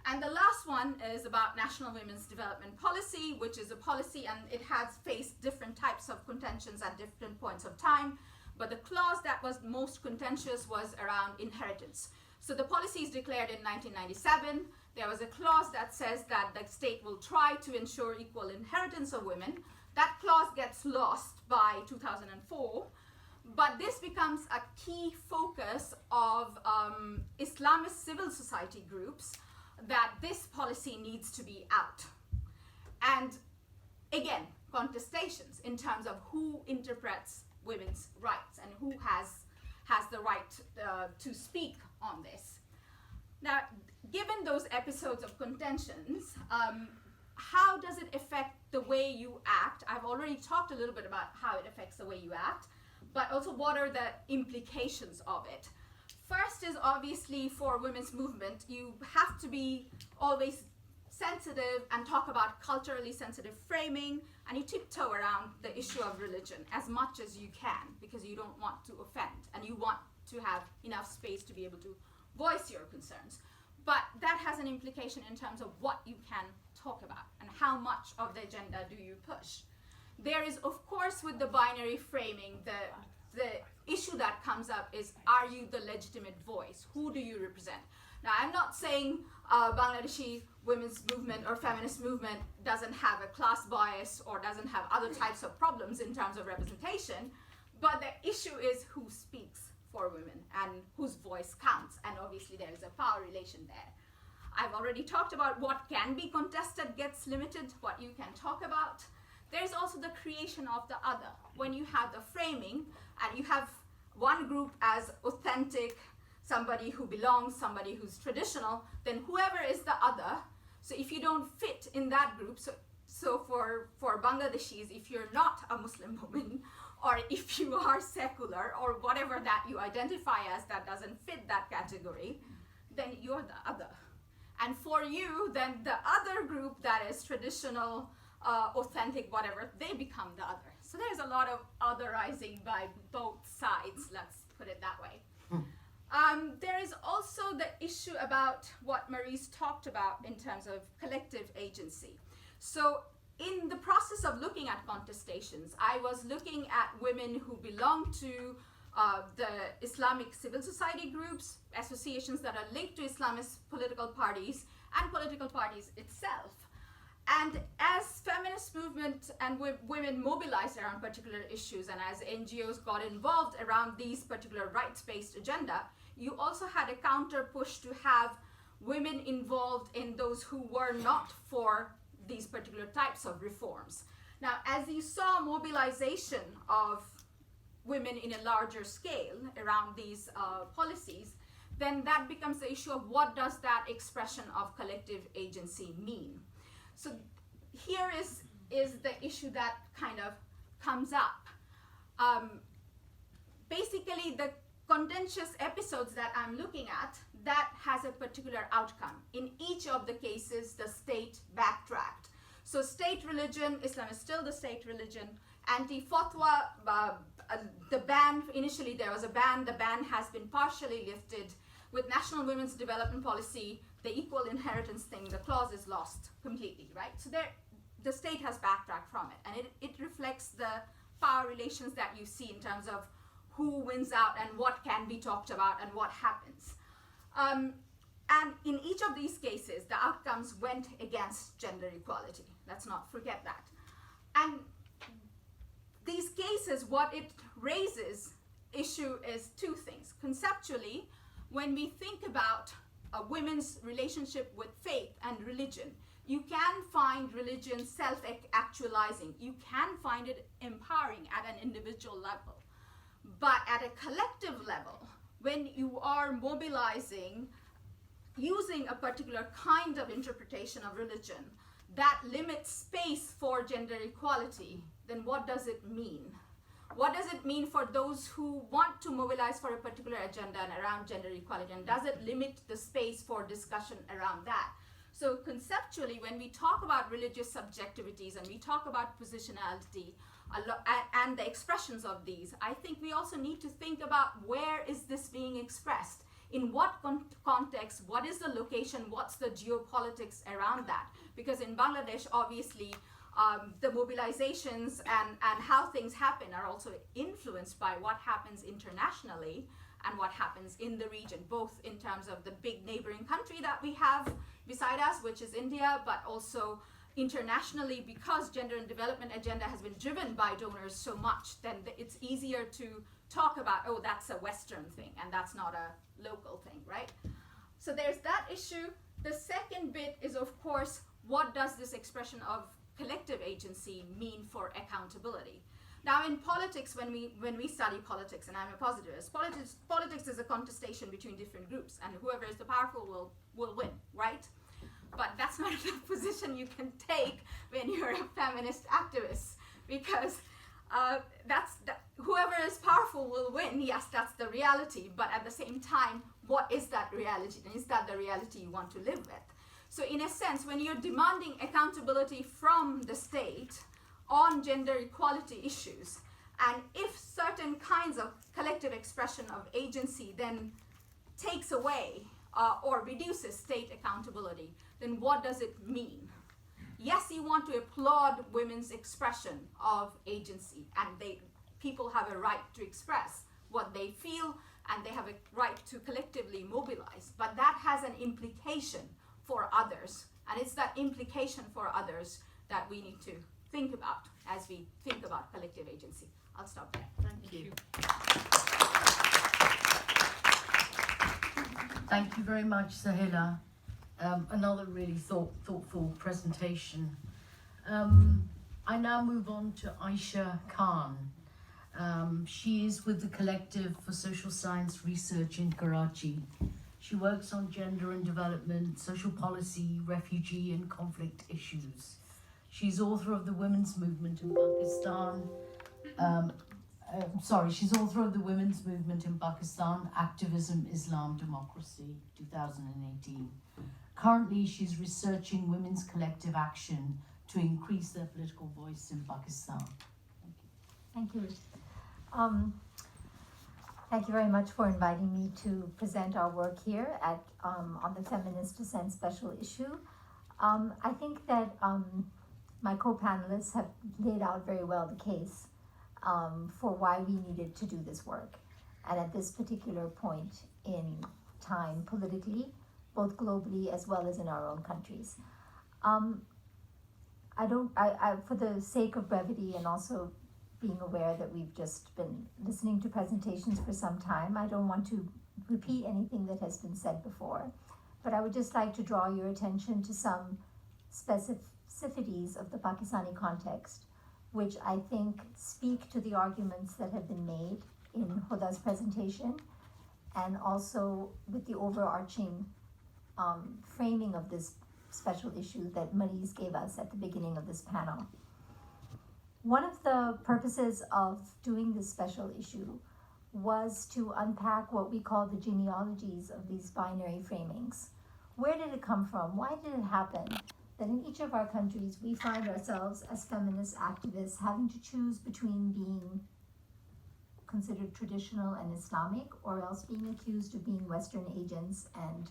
And the last one is about National Women's Development Policy, which is a policy, and it has faced different types of contentions at different points of time. But the clause that was most contentious was around inheritance. So the policy is declared in 1997. There was a clause that says that the state will try to ensure equal inheritance of women. That clause gets lost by 2004. But this becomes a key focus of Islamist civil society groups, that this policy needs to be out. And again, contestations in terms of who interprets women's rights and who has the right to speak on this. Now, given those episodes of contentions, how does it affect the way you act? I've already talked a little bit about how it affects the way you act, but also what are the implications of it? First is obviously for women's movement, you have to be always sensitive and talk about culturally sensitive framing, and you tiptoe around the issue of religion as much as you can because you don't want to offend and you want to have enough space to be able to voice your concerns. But that has an implication in terms of what you can talk about and how much of the agenda do you push. There is, of course, with the binary framing, the issue that comes up is, are you the legitimate voice? Who do you represent? Now, I'm not saying Bangladeshi women's movement or feminist movement doesn't have a class bias or doesn't have other types of problems in terms of representation, but the issue is who speaks for women and whose voice counts, and obviously there is a power relation there. I've already talked about what can be contested gets limited, what you can talk about. There's also the creation of the other. When you have the framing and you have one group as authentic, somebody who belongs, somebody who's traditional, then whoever is the other, so if you don't fit in that group, so So for Bangladeshis, if you're not a Muslim woman, or if you are secular, or whatever that you identify as that doesn't fit that category, then you're the other. And for you, then the other group that is traditional, authentic, whatever, they become the other. So there's a lot of otherizing by both sides, let's put it that way. There is also the issue about what Marie's talked about in terms of collective agency. So in the process of looking at contestations, I was looking at women who belong to the Islamic civil society groups, associations that are linked to Islamist political parties, and political parties itself. And as feminist movement and women mobilized around particular issues, and as NGOs got involved around these particular rights-based agenda, you also had a counter push to have women involved in those who were not for these particular types of reforms. Now, as you saw mobilization of women in a larger scale around these policies, then that becomes the issue of what does that expression of collective agency mean? So here is the issue that kind of comes up. Basically, the contentious episodes that I'm looking at, that has a particular outcome. In each of the cases, the state backtracked. So state religion, Islam is still the state religion. Anti-fatwa, the ban, initially there was a ban, the ban has been partially lifted. With National Women's Development Policy, the equal inheritance thing, the clause is lost completely, right? So the state has backtracked from it, and it reflects the power relations that you see in terms of who wins out and what can be talked about and what happens. And in each of these cases, the outcomes went against gender equality. Let's not forget that. And these cases, what it raises issue is two things. Conceptually, when we think about a women's relationship with faith and religion, you can find religion self-actualizing. You can find it empowering at an individual level. But at a collective level, when you are mobilizing using a particular kind of interpretation of religion that limits space for gender equality, then what does it mean? What does it mean for those who want to mobilize for a particular agenda and around gender equality? And does it limit the space for discussion around that? So conceptually, when we talk about religious subjectivities and we talk about positionality and the expressions of these, I think we also need to think about where is this being expressed? In what context? What is the location? What's the geopolitics around that? Because in Bangladesh, obviously, the mobilizations and how things happen are also influenced by what happens internationally and what happens in the region, both in terms of the big neighboring country that we have beside us, which is India, but also internationally, because gender and development agenda has been driven by donors so much, then it's easier to talk about, oh, that's a Western thing and that's not a local thing, right? So there's that issue. The second bit is, of course, what does this expression of collective agency mean for accountability? Now, in politics, when we study politics, and I'm a positivist, politics is a contestation between different groups, and whoever is the powerful will win, right? But that's not the position you can take when you're a feminist activist, because whoever is powerful will win. Yes, that's the reality, but at the same time, what is that reality? And is that the reality you want to live with? So in a sense, when you're demanding accountability from the state on gender equality issues, and if certain kinds of collective expression of agency then takes away or reduces state accountability, then what does it mean? Yes, you want to applaud women's expression of agency, and people have a right to express what they feel, and they have a right to collectively mobilize, but that has an implication for others, and it's that implication for others that we need to think about as we think about collective agency. I'll stop there. Thank you. Thank you very much, Sahila. Another really thoughtful presentation. I now move on to Aisha Khan. She is with the Collective for Social Science Research in Karachi. She works on gender and development, social policy, refugee and conflict issues. She's author of the Women's Movement in Pakistan. She's author of the Women's Movement in Pakistan, Activism, Islam, Democracy, 2018. Currently, she's researching women's collective action to increase their political voice in Pakistan. Thank you. Thank you very much for inviting me to present our work here at on the Feminist Dissent Special Issue. I think that my co-panelists have laid out very well the case for why we needed to do this work, and at this particular point in time politically, both globally as well as in our own countries. For the sake of brevity and also being aware that we've just been listening to presentations for some time, I don't want to repeat anything that has been said before, but I would just like to draw your attention to some specificities of the Pakistani context, which I think speak to the arguments that have been made in Huda's presentation, and also with the overarching framing of this special issue that Maryse gave us at the beginning of this panel. One of the purposes of doing this special issue was to unpack what we call the genealogies of these binary framings. Where did it come from? Why did it happen that in each of our countries we find ourselves as feminist activists having to choose between being considered traditional and Islamic, or else being accused of being Western agents and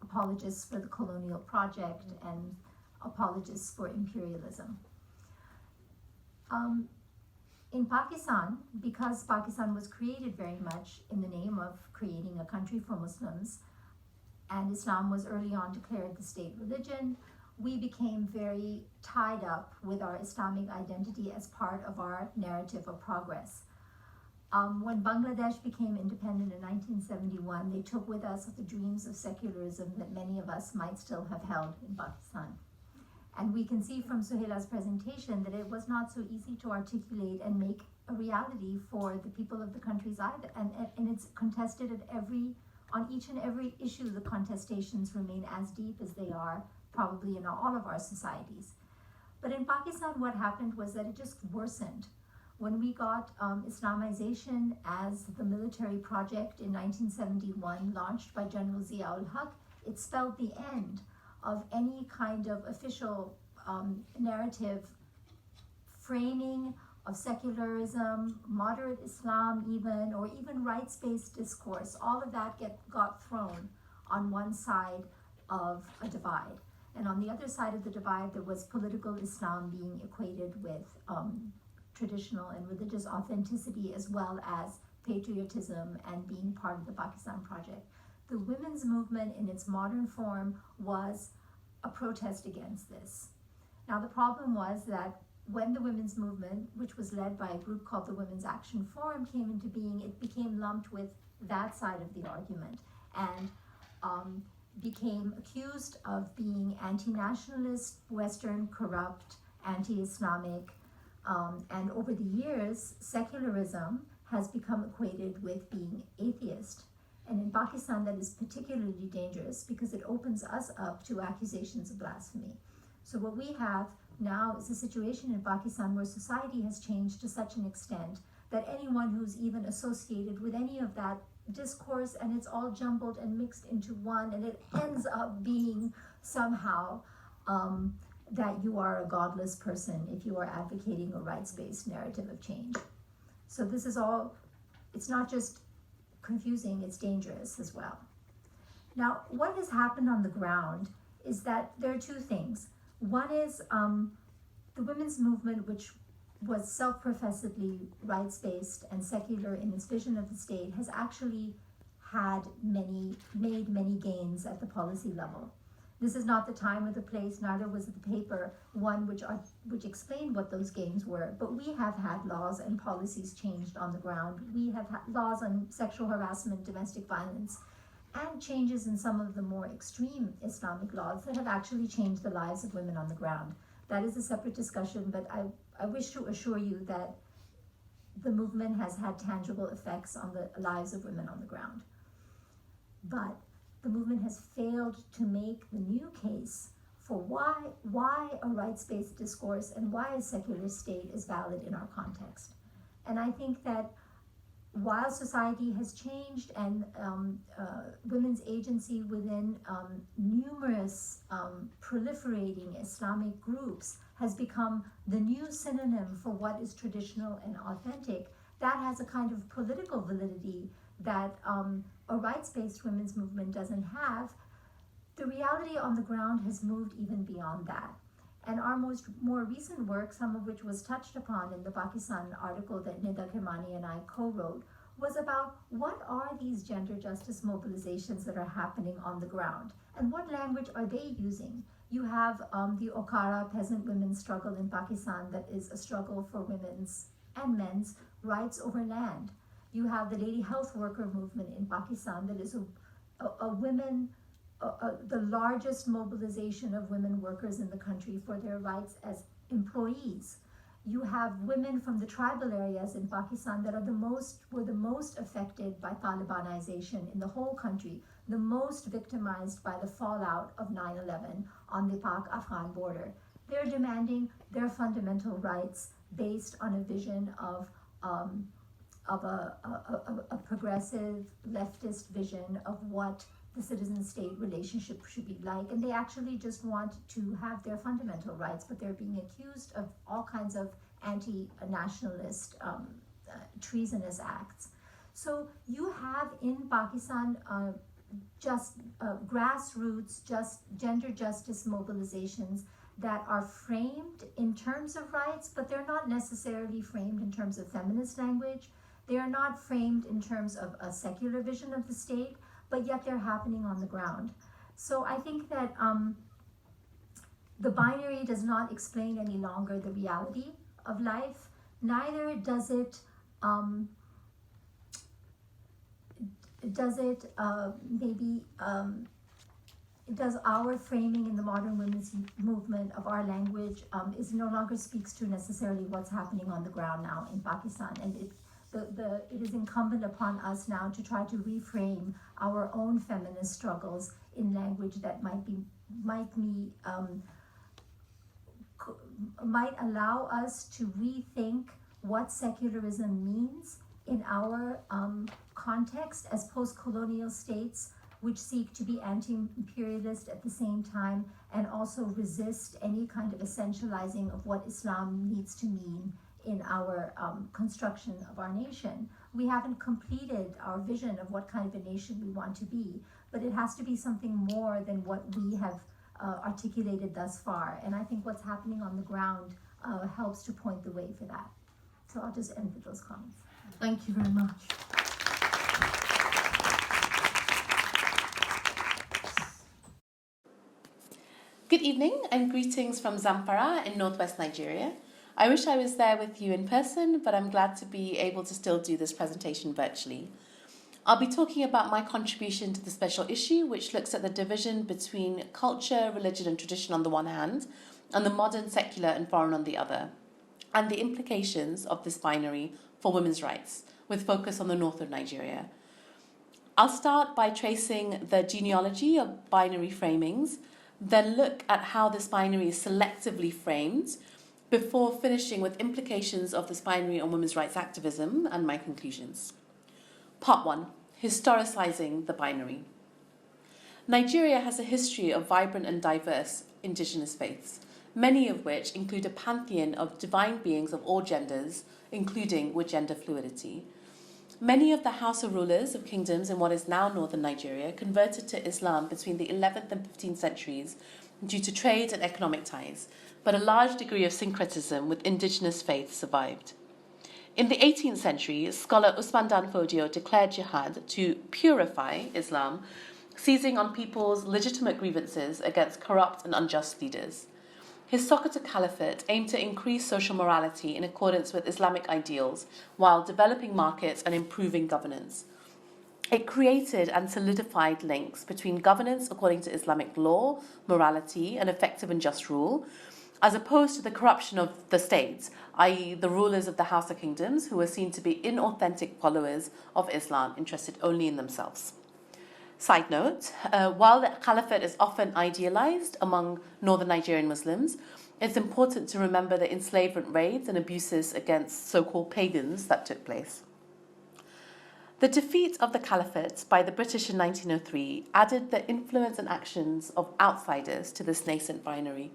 apologists for the colonial project and apologists for imperialism. In Pakistan, because Pakistan was created very much in the name of creating a country for Muslims, and Islam was early on declared the state religion, we became very tied up with our Islamic identity as part of our narrative of progress. When Bangladesh became independent in 1971, they took with us the dreams of secularism that many of us might still have held in Pakistan. And we can see from Suhaila's presentation that it was not so easy to articulate and make a reality for the people of the countries either. And it's contested on each and every issue, the contestations remain as deep as they are probably in all of our societies. But in Pakistan, what happened was that it just worsened. When we got Islamization as the military project in 1971, launched by General Zia-ul Haq, it spelled the end of any kind of official narrative framing of secularism, moderate Islam even, or even rights-based discourse. All of that got thrown on one side of a divide. And on the other side of the divide, there was political Islam being equated with traditional and religious authenticity, as well as patriotism and being part of the Pakistan project. The women's movement in its modern form was a protest against this. Now, the problem was that when the women's movement, which was led by a group called the Women's Action Forum, came into being, it became lumped with that side of the argument and became accused of being anti-nationalist, Western, corrupt, anti-Islamic, and over the years, secularism has become equated with being atheist. And in Pakistan, that is particularly dangerous because it opens us up to accusations of blasphemy. So what we have now is a situation in Pakistan where society has changed to such an extent that anyone who's even associated with any of that discourse, and it's all jumbled and mixed into one, and it ends up being somehow that you are a godless person if you are advocating a rights-based narrative of change. So this is all, it's not just confusing, it's dangerous as well. Now, what has happened on the ground is that there are two things. One is the women's movement, which was self-professedly rights-based and secular in its vision of the state, has actually made many gains at the policy level. This is not the time or the place, neither was the paper one which explained what those gains were, but we have had laws and policies changed on the ground. We have had laws on sexual harassment, domestic violence, and changes in some of the more extreme Islamic laws that have actually changed the lives of women on the ground. That is a separate discussion, but I wish to assure you that the movement has had tangible effects on the lives of women on the ground. But the movement has failed to make the new case for why a rights-based discourse and why a secular state is valid in our context. And I think that while society has changed and women's agency within numerous proliferating Islamic groups has become the new synonym for what is traditional and authentic, that has a kind of political validity that a rights-based women's movement doesn't have. The reality on the ground has moved even beyond that. And our more recent work, some of which was touched upon in the Pakistan article that Nida Kirmani and I co-wrote, was about what are these gender justice mobilizations that are happening on the ground, and what language are they using? You have the Okara peasant women's struggle in Pakistan that is a struggle for women's and men's rights over land. You have the lady health worker movement in Pakistan that is the largest mobilization of women workers in the country for their rights as employees. You have women from the tribal areas in Pakistan that were the most affected by Talibanization in the whole country, the most victimized by the fallout of 9/11 on the Pak-Afghan border. They're demanding their fundamental rights based on a vision of a progressive leftist vision of what the citizen-state relationship should be like, and they actually just want to have their fundamental rights, but they're being accused of all kinds of anti-nationalist, treasonous acts. So you have in Pakistan grassroots, just gender justice mobilizations that are framed in terms of rights, but they're not necessarily framed in terms of feminist language. They are not framed in terms of a secular vision of the state, but yet they're happening on the ground. So I think that the binary does not explain any longer the reality of life, neither does it does our framing in the modern women's movement of our language is no longer speaks to necessarily what's happening on the ground now in Pakistan, and it is incumbent upon us now to try to reframe our own feminist struggles in language that might allow us to rethink what secularism means in our context as post-colonial states which seek to be anti-imperialist at the same time and also resist any kind of essentializing of what Islam needs to mean in our construction of our nation. We haven't completed our vision of what kind of a nation we want to be, but it has to be something more than what we have articulated thus far. And I think what's happening on the ground helps to point the way for that. So I'll just end with those comments. Thank you very much. Good evening and greetings from Zamfara in northwest Nigeria. I wish I was there with you in person, but I'm glad to be able to still do this presentation virtually. I'll be talking about my contribution to the special issue, which looks at the division between culture, religion and tradition on the one hand, and the modern, secular and foreign on the other, and the implications of this binary for women's rights, with focus on the north of Nigeria. I'll start by tracing the genealogy of binary framings, then look at how this binary is selectively framed, before finishing with implications of this binary on women's rights activism and my conclusions. Part 1. Historicizing the binary. Nigeria has a history of vibrant and diverse indigenous faiths, many of which include a pantheon of divine beings of all genders, including with gender fluidity. Many of the Hausa rulers of kingdoms in what is now northern Nigeria converted to Islam between the 11th and 15th centuries due to trade and economic ties, but a large degree of syncretism with indigenous faith survived. In the 18th century, scholar Usman Dan Fodio declared jihad to purify Islam, seizing on people's legitimate grievances against corrupt and unjust leaders. His Sokoto Caliphate aimed to increase social morality in accordance with Islamic ideals while developing markets and improving governance. It created and solidified links between governance according to Islamic law, morality, and effective and just rule, as opposed to the corruption of the states, i.e. the rulers of the Hausa kingdoms who were seen to be inauthentic followers of Islam, interested only in themselves. Side note, while the caliphate is often idealized among northern Nigerian Muslims, it's important to remember the enslavement raids and abuses against so-called pagans that took place. The defeat of the caliphate by the British in 1903 added the influence and actions of outsiders to this nascent binary.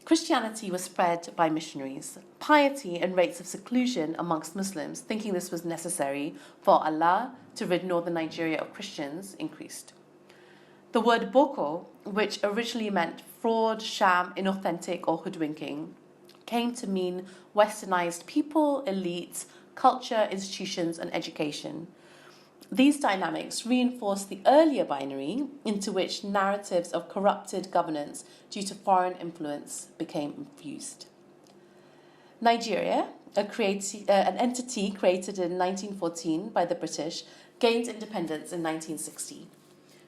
Christianity was spread by missionaries. Piety and rates of seclusion amongst Muslims, thinking this was necessary for Allah to rid northern Nigeria of Christians, increased. The word boko, which originally meant fraud, sham, inauthentic, or hoodwinking, came to mean westernized people, elites, culture, institutions, and education. These dynamics reinforced the earlier binary into which narratives of corrupted governance due to foreign influence became infused. Nigeria, an entity created in 1914 by the British, gained independence in 1960.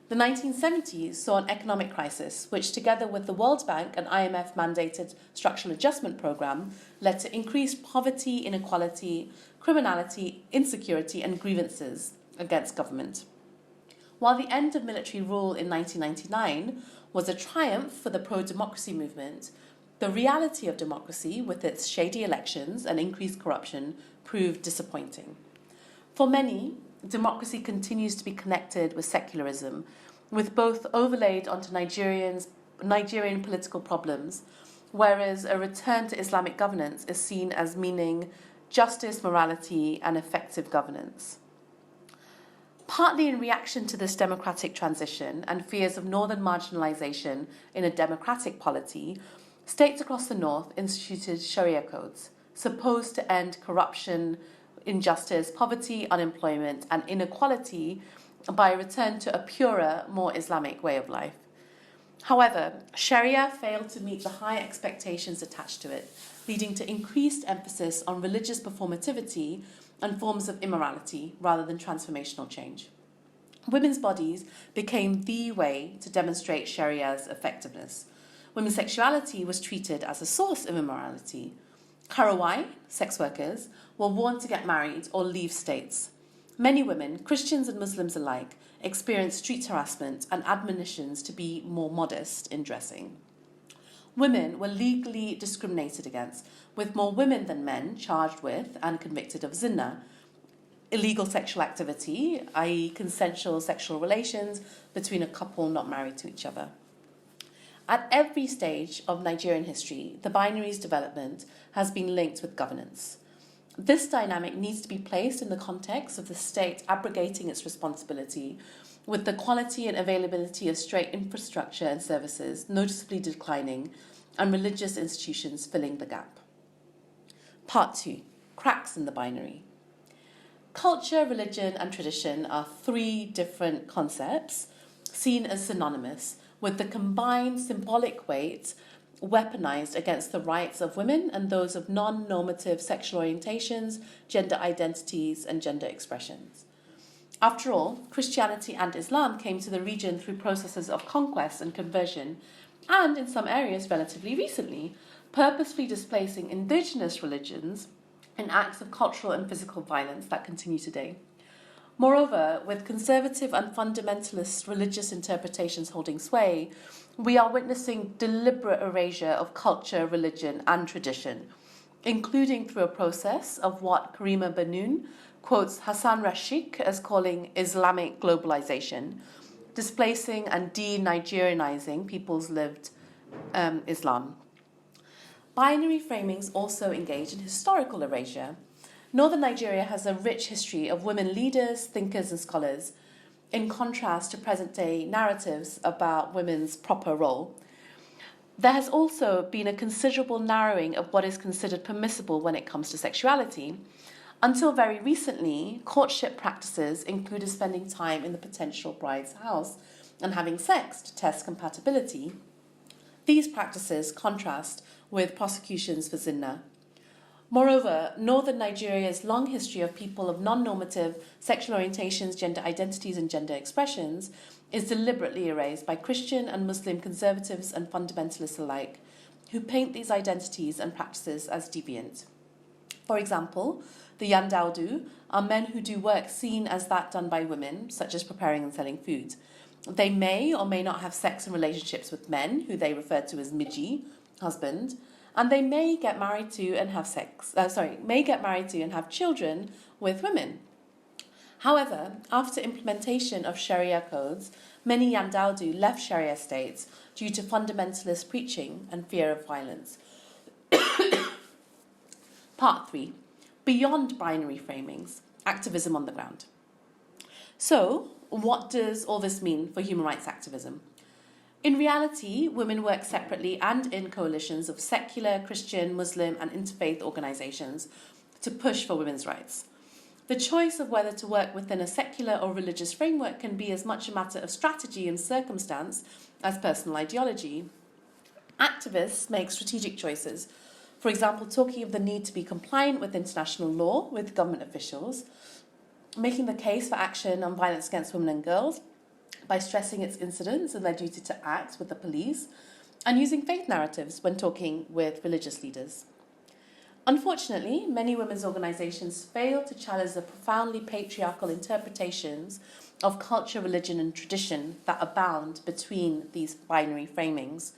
The 1970s saw an economic crisis, which together with the World Bank and IMF mandated structural adjustment program led to increased poverty, inequality, criminality, insecurity, and grievances against government. While the end of military rule in 1999 was a triumph for the pro-democracy movement, the reality of democracy, with its shady elections and increased corruption, proved disappointing. For many, democracy continues to be connected with secularism, with both overlaid onto Nigerian political problems, whereas a return to Islamic governance is seen as meaning justice, morality, and effective governance. Partly in reaction to this democratic transition and fears of northern marginalization in a democratic polity, states across the north instituted Sharia codes, supposed to end corruption, injustice, poverty, unemployment, and inequality by a return to a purer, more Islamic way of life. However, Sharia failed to meet the high expectations attached to it, leading to increased emphasis on religious performativity and forms of immorality rather than transformational change. Women's bodies became the way to demonstrate Sharia's effectiveness. Women's sexuality was treated as a source of immorality. Karawai, sex workers, were warned to get married or leave states. Many women, Christians and Muslims alike, experienced street harassment and admonitions to be more modest in dressing. Women were legally discriminated against, with more women than men charged with and convicted of zina, illegal sexual activity, i.e. consensual sexual relations between a couple not married to each other. At every stage of Nigerian history, the binary's development has been linked with governance. This dynamic needs to be placed in the context of the state abrogating its responsibility, with the quality and availability of state infrastructure and services noticeably declining, and religious institutions filling the gap. Part 2. Cracks in the binary. Culture, religion, and tradition are three different concepts seen as synonymous, with the combined symbolic weight weaponized against the rights of women and those of non-normative sexual orientations, gender identities, and gender expressions. After all, Christianity and Islam came to the region through processes of conquest and conversion, and in some areas relatively recently, purposefully displacing indigenous religions in acts of cultural and physical violence that continue today. Moreover, with conservative and fundamentalist religious interpretations holding sway, we are witnessing deliberate erasure of culture, religion, and tradition, including through a process of what Karima Banoun quotes Hassan Rashid as calling Islamic globalization, displacing and de-Nigerianizing people's lived Islam. Binary framings also engage in historical erasure. Northern Nigeria has a rich history of women leaders, thinkers, and scholars, in contrast to present-day narratives about women's proper role. There has also been a considerable narrowing of what is considered permissible when it comes to sexuality. Until very recently, courtship practices included spending time in the potential bride's house and having sex to test compatibility. These practices contrast with prosecutions for zina. Moreover, northern Nigeria's long history of people of non-normative sexual orientations, gender identities, and gender expressions is deliberately erased by Christian and Muslim conservatives and fundamentalists alike, who paint these identities and practices as deviant. For example, the Yandaudu are men who do work seen as that done by women, such as preparing and selling food. They may or may not have sex and relationships with men, who they refer to as miji, husband, and they may get married to and have children with women. However, after implementation of Sharia codes, many Yandaudu left Sharia states due to fundamentalist preaching and fear of violence. Part 3. Beyond binary framings, activism on the ground. So, what does all this mean for human rights activism? In reality, women work separately and in coalitions of secular, Christian, Muslim, and interfaith organizations to push for women's rights. The choice of whether to work within a secular or religious framework can be as much a matter of strategy and circumstance as personal ideology. Activists make strategic choices, for example, talking of the need to be compliant with international law with government officials, making the case for action on violence against women and girls by stressing its incidence and their duty to act with the police, and using faith narratives when talking with religious leaders. Unfortunately, many women's organizations fail to challenge the profoundly patriarchal interpretations of culture, religion, and tradition that abound between these binary framings.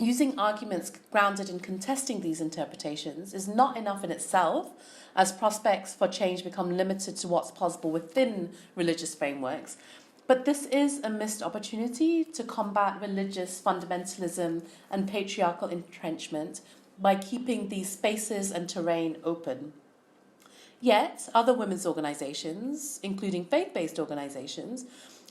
Using arguments grounded in contesting these interpretations is not enough in itself, as prospects for change become limited to what's possible within religious frameworks. But this is a missed opportunity to combat religious fundamentalism and patriarchal entrenchment by keeping these spaces and terrain open. Yet, other women's organizations, including faith-based organizations,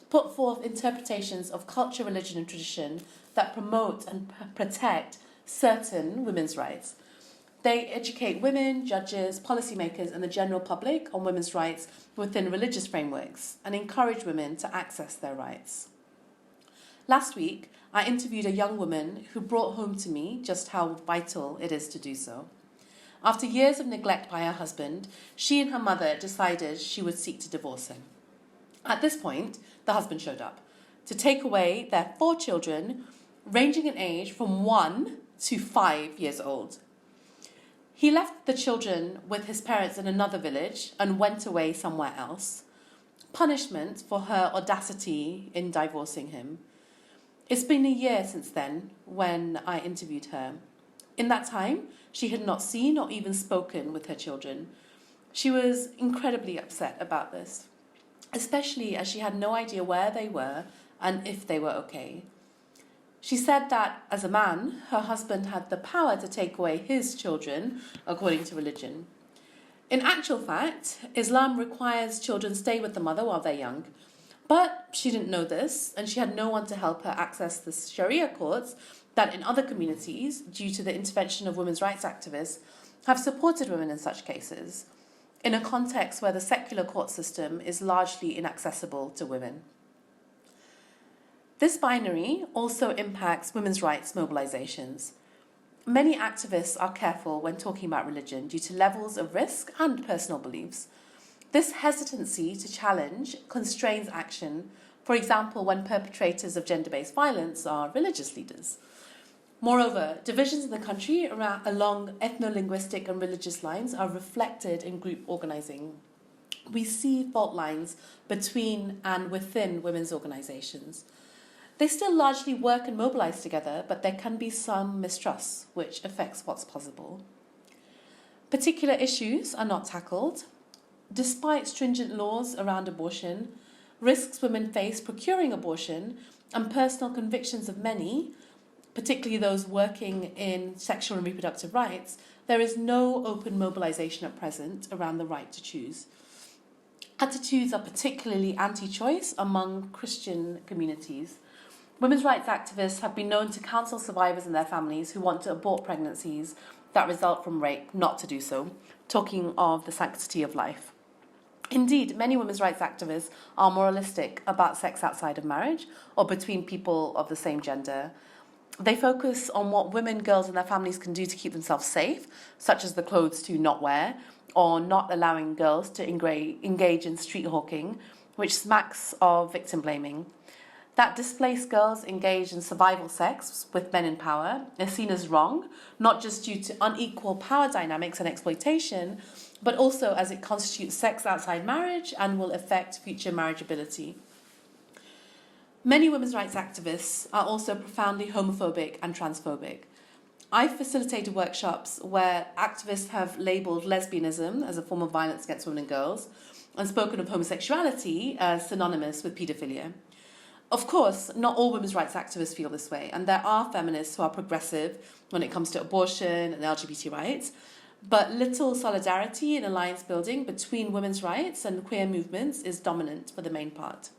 put forth interpretations of culture, religion, and tradition that promote and protect certain women's rights. They educate women, judges, policymakers, and the general public on women's rights within religious frameworks and encourage women to access their rights. Last week, I interviewed a young woman who brought home to me just how vital it is to do so. After years of neglect by her husband, she and her mother decided she would seek to divorce him. At this point, the husband showed up to take away their 4 children, ranging in age from 1 to 5 years old. He left the children with his parents in another village and went away somewhere else. Punishment for her audacity in divorcing him. It's been a year since then when I interviewed her. In that time, she had not seen or even spoken with her children. She was incredibly upset about this, especially as she had no idea where they were and if they were okay. She said that, as a man, her husband had the power to take away his children, according to religion. In actual fact, Islam requires children stay with the mother while they're young. But she didn't know this, and she had no one to help her access the Sharia courts that in other communities, due to the intervention of women's rights activists, have supported women in such cases, in a context where the secular court system is largely inaccessible to women. This binary also impacts women's rights mobilizations. Many activists are careful when talking about religion due to levels of risk and personal beliefs. This hesitancy to challenge constrains action, for example, when perpetrators of gender-based violence are religious leaders. Moreover, divisions in the country along ethno-linguistic and religious lines are reflected in group organizing. We see fault lines between and within women's organizations. They still largely work and mobilize together, but there can be some mistrust, which affects what's possible. Particular issues are not tackled. Despite stringent laws around abortion, risks women face procuring abortion, and personal convictions of many, particularly those working in sexual and reproductive rights, there is no open mobilization at present around the right to choose. Attitudes are particularly anti-choice among Christian communities. Women's rights activists have been known to counsel survivors and their families who want to abort pregnancies that result from rape not to do so, talking of the sanctity of life. Indeed, many women's rights activists are moralistic about sex outside of marriage or between people of the same gender. They focus on what women, girls, and their families can do to keep themselves safe, such as the clothes to not wear, or not allowing girls to engage in street hawking, which smacks of victim blaming. that displaced girls engaged in survival sex with men in power is seen as wrong, not just due to unequal power dynamics and exploitation, but also as it constitutes sex outside marriage and will affect future marriageability. Many women's rights activists are also profoundly homophobic and transphobic. I've facilitated workshops where activists have labelled lesbianism as a form of violence against women and girls and spoken of homosexuality as synonymous with paedophilia. Of course, not all women's rights activists feel this way, and there are feminists who are progressive when it comes to abortion and LGBT rights, but little solidarity and alliance building between women's rights and queer movements is dominant for the main part.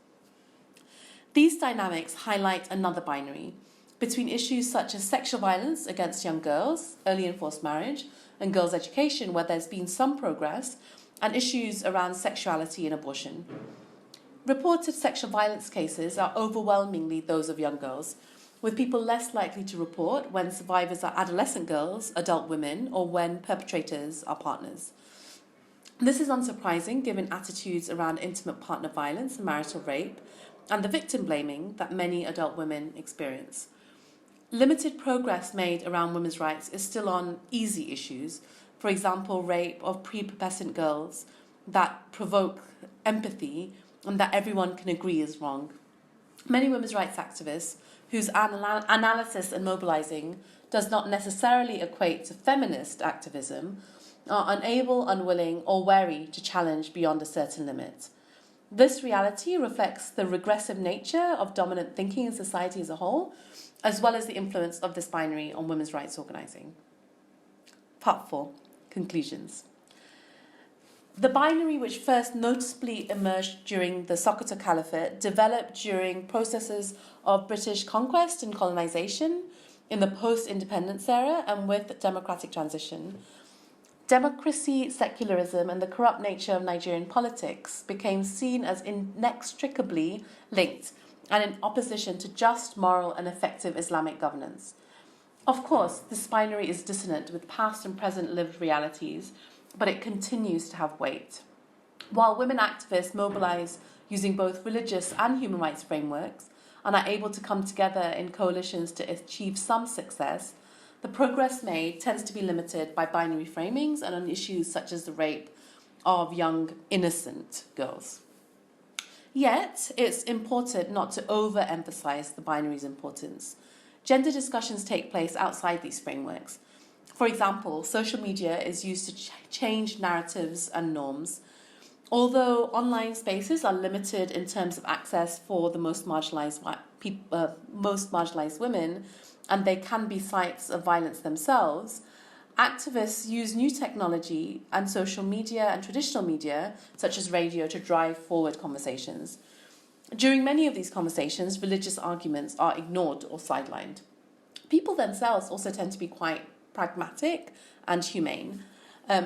These dynamics highlight another binary between issues such as sexual violence against young girls, early enforced marriage, and girls' education, where there's been some progress, and issues around sexuality and abortion. Reported sexual violence cases are overwhelmingly those of young girls, with people less likely to report when survivors are adolescent girls, adult women, or when perpetrators are partners. This is unsurprising given attitudes around intimate partner violence and marital rape, and the victim blaming that many adult women experience. Limited progress made around women's rights is still on easy issues, for example, rape of prepubescent girls that provoke empathy and that everyone can agree is wrong. Many women's rights activists, whose analysis and mobilising does not necessarily equate to feminist activism, are unable, unwilling, or wary to challenge beyond a certain limit. This reality reflects the regressive nature of dominant thinking in society as a whole, as well as the influence of this binary on women's rights organising. Part 4. Conclusions. The binary, which first noticeably emerged during the Sokoto Caliphate, developed during processes of British conquest and colonisation in the post-independence era and with democratic transition. Democracy, secularism, and the corrupt nature of Nigerian politics became seen as inextricably linked and in opposition to just, moral, and effective Islamic governance. Of course, this binary is dissonant with past and present lived realities, but it continues to have weight. While women activists mobilise using both religious and human rights frameworks and are able to come together in coalitions to achieve some success, the progress made tends to be limited by binary framings and on issues such as the rape of young, innocent girls. Yet, it's important not to overemphasize the binary's importance. Gender discussions take place outside these frameworks. For example, social media is used to change narratives and norms. Although online spaces are limited in terms of access for the most marginalized women, and they can be sites of violence themselves, activists use new technology and social media and traditional media, such as radio, to drive forward conversations. During many of these conversations, religious arguments are ignored or sidelined. People themselves also tend to be quite pragmatic and humane.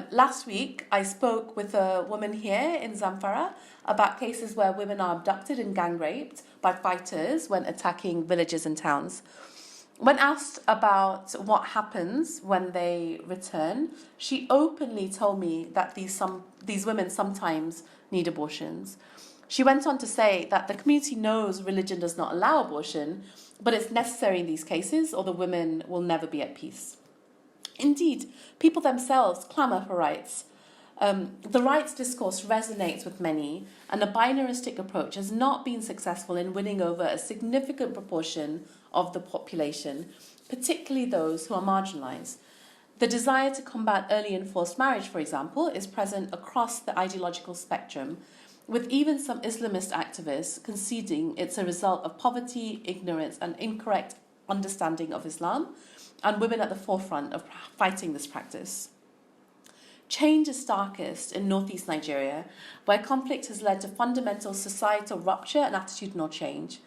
Last week, I spoke with a woman here in Zamfara about cases where women are abducted and gang raped by fighters when attacking villages and towns. When asked about what happens when they return, she openly told me that these women sometimes need abortions. She went on to say that the community knows religion does not allow abortion, but it's necessary in these cases or the women will never be at peace. Indeed, people themselves clamour for rights. The rights discourse resonates with many, and a binaristic approach has not been successful in winning over a significant proportion of the population, particularly those who are marginalised. The desire to combat early enforced marriage, for example, is present across the ideological spectrum, with even some Islamist activists conceding it's a result of poverty, ignorance, and incorrect understanding of Islam, and women at the forefront of fighting this practice. Change is starkest in northeast Nigeria, where conflict has led to fundamental societal rupture and attitudinal change.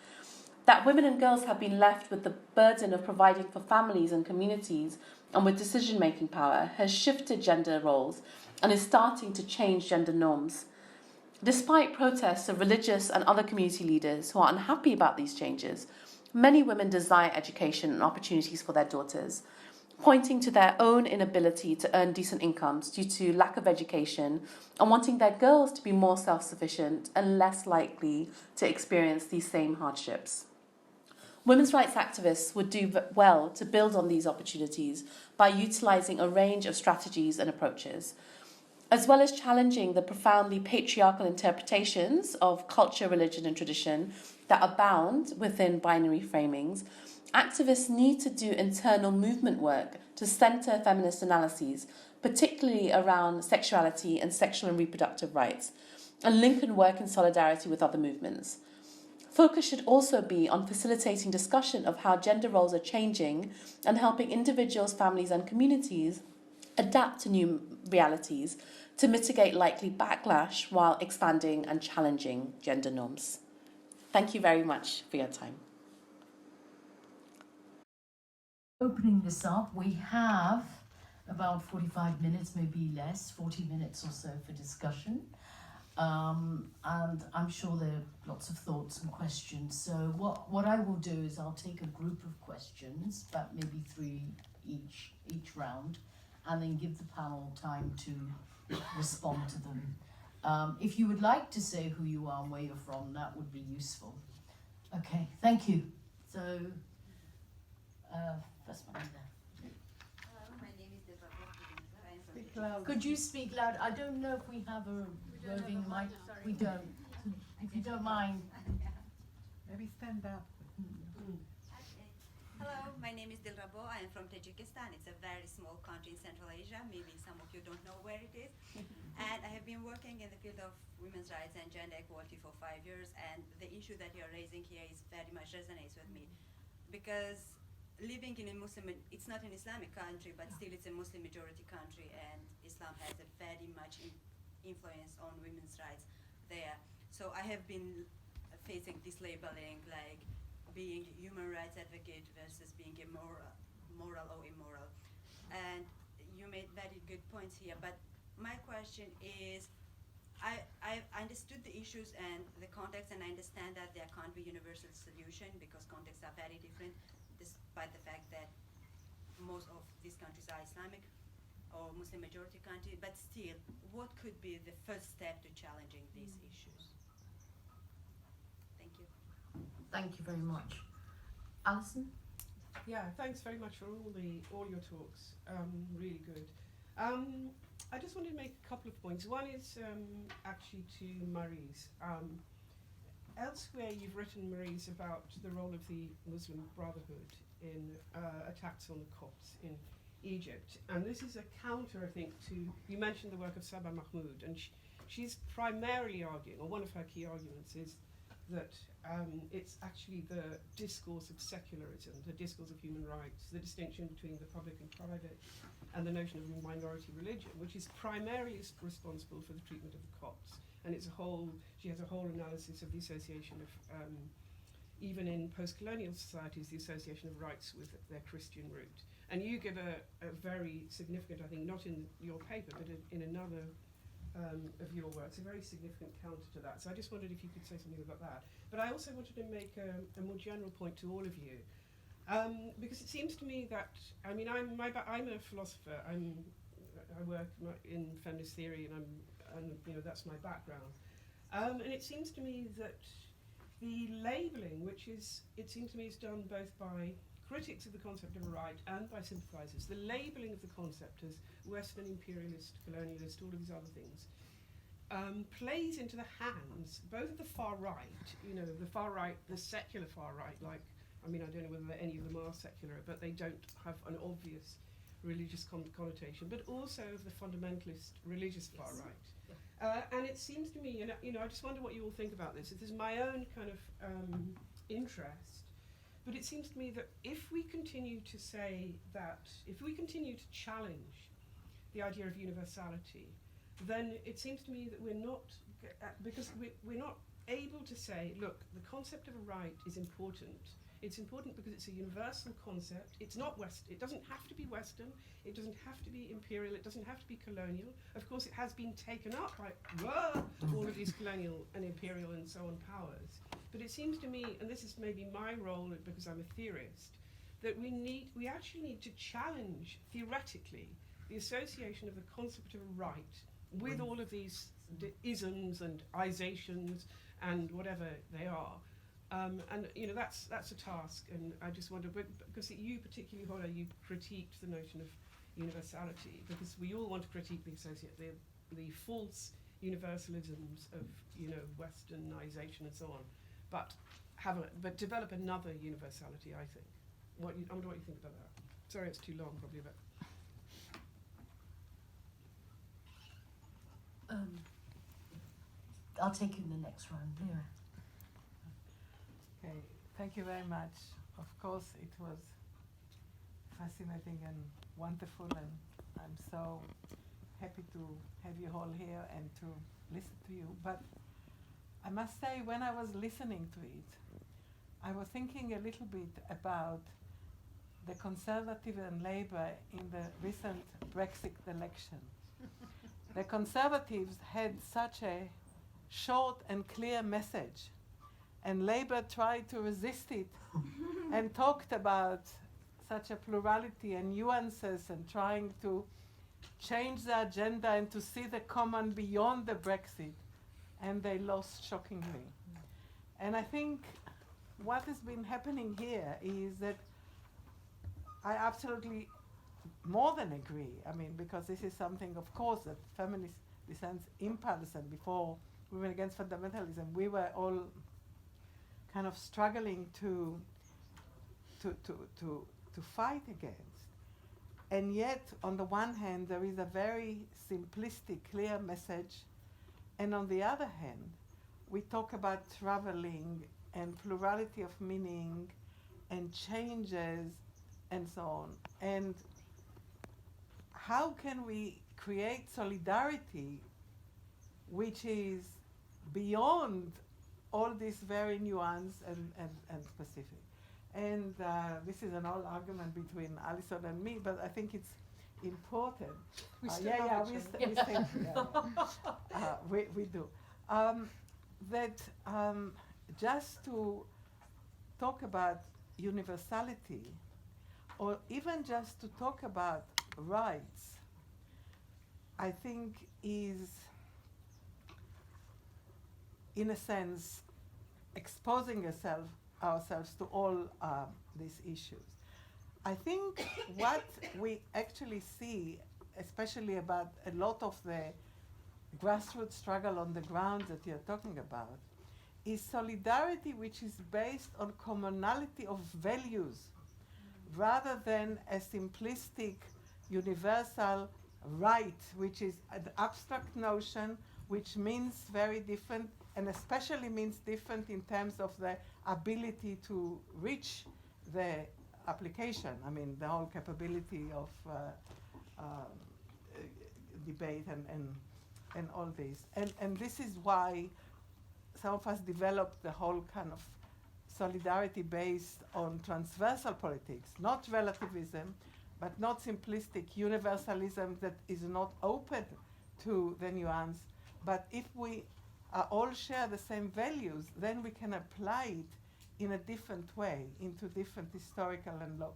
That women and girls have been left with the burden of providing for families and communities and with decision-making power has shifted gender roles and is starting to change gender norms. Despite protests of religious and other community leaders who are unhappy about these changes, many women desire education and opportunities for their daughters, pointing to their own inability to earn decent incomes due to lack of education and wanting their girls to be more self-sufficient and less likely to experience these same hardships. Women's rights activists would do well to build on these opportunities by utilising a range of strategies and approaches, as well as challenging the profoundly patriarchal interpretations of culture, religion, and tradition that abound within binary framings. Activists need to do internal movement work to centre feminist analyses, particularly around sexuality and sexual and reproductive rights, and link and work in solidarity with other movements. Focus should also be on facilitating discussion of how gender roles are changing and helping individuals, families, and communities adapt to new realities to mitigate likely backlash while expanding and challenging gender norms. Thank you very much for your time. Opening this up, we have about 45 minutes, maybe less, 40 minutes or so for discussion. And I'm sure there are lots of thoughts and questions. So what I will do is I'll take a group of questions, about maybe 3 each round, and then give the panel time to respond to them. If you would like to say who you are and where you're from, that would be useful. Okay, thank you. So, first one there. Hello, my name is Deva. Speak loud. Could you speak loud? I don't know if we have a roving mic. We don't. If you don't mind. Maybe stand up. Okay. Hello, my name is Dilrabo. I am from Tajikistan. It's a very small country in Central Asia. Maybe some of you don't know where it is. And I have been working in the field of women's rights and gender equality for 5 years. And the issue that you're raising here is very much resonates with me. Because living in a Muslim, it's not an Islamic country, but still it's a Muslim majority country, and Islam has a very much influence on women's rights there. So I have been facing this labeling, like being human rights advocate versus being a moral or immoral. And you made very good points here, but my question is, I understood the issues and the context, and I understand that there can't be universal solution because contexts are very different, despite the fact that most of these countries are Islamic or Muslim majority countries, but still, what could be the first step to challenging these issues? Thank you. Thank you very much. Alison? Yeah, thanks very much for all your talks. Really good. I just wanted to make a couple of points. One is actually to Maryse. Elsewhere, you've written, Maryse, about the role of the Muslim Brotherhood in attacks on the Copts in Egypt. And this is a counter, I think, to, you mentioned the work of Sabah Mahmood, and she's primarily arguing, or one of her key arguments is that it's actually the discourse of secularism, the discourse of human rights, the distinction between the public and private, and the notion of minority religion, which is primarily responsible for the treatment of the Copts. And she has a whole analysis of the association of, even in post-colonial societies, the association of rights with their Christian root. And you give a very significant, I think, not in your paper, but in another of your works, a very significant counter to that. So I just wondered if you could say something about that. But I also wanted to make a more general point to all of you, because it seems to me that, I mean, I'm a philosopher. I work in feminist theory, and you know, that's my background. And it seems to me that the labelling, which is, it seems to me, is done both by critics of the concept of a right and by sympathisers. The labelling of the concept as Western imperialist, colonialist, all of these other things, plays into the hands both of the far right, you know, the far right, the secular far right, like, I mean, I don't know whether any of them are secular, but they don't have an obvious religious connotation, but also of the fundamentalist religious far right. And it seems to me, you know, I just wonder what you all think about this. This is my own kind of interest, but it seems to me that if we continue to say that, if we continue to challenge the idea of universality, then it seems to me that we're not, because we're not able to say, look, the concept of a right is important. It's important because it's a universal concept. It's not it doesn't have to be Western, it doesn't have to be imperial, it doesn't have to be colonial. Of course, it has been taken up by all of these colonial and imperial and so on powers. But it seems to me, and this is maybe my role because I'm a theorist, that we actually need to challenge, theoretically, the association of the concept of a right with all of these isms and isations and whatever they are, And you know that's a task, and I just wonder, because you particularly, Hoda, you critiqued the notion of universality, because we all want to critique the false universalisms of Westernization and so on, but develop another universality. I think. I wonder what you think about that. Sorry, it's too long, probably, but. I'll take you in the next round, Lyra. Okay, thank you very much. Of course, it was fascinating and wonderful, and I'm so happy to have you all here and to listen to you. But I must say, when I was listening to it, I was thinking a little bit about the Conservative and Labour in the recent Brexit election. The Conservatives had such a short and clear message, and Labour tried to resist it and talked about such a plurality and nuances and trying to change the agenda and to see the common beyond the Brexit, and they lost shockingly. And I think what has been happening here is that I absolutely more than agree. I mean, because this is something, of course, that feminist dissent impulse, and before Women Against Fundamentalism, we were all kind of struggling to fight against. And yet, on the one hand, there is a very simplistic, clear message, and on the other hand, we talk about traveling and plurality of meaning and changes and so on. And how can we create solidarity which is beyond all this very nuanced and specific? And this is an old argument between Alison and me, but I think it's important. We still yeah, love we, each st- we, think, we do. Just to talk about universality, or even just to talk about rights, I think is, in a sense, exposing ourselves to all these issues. I think what we actually see, especially about a lot of the grassroots struggle on the ground that you're talking about, is solidarity which is based on commonality of values, rather than a simplistic, universal right, which is an abstract notion which means very different, and especially means different in terms of the ability to reach the application. I mean, the whole capability of debate and all this. And this is why some of us developed the whole kind of solidarity based on transversal politics, not relativism, but not simplistic universalism that is not open to the nuance. But if we all share the same values, then we can apply it in a different way into different historical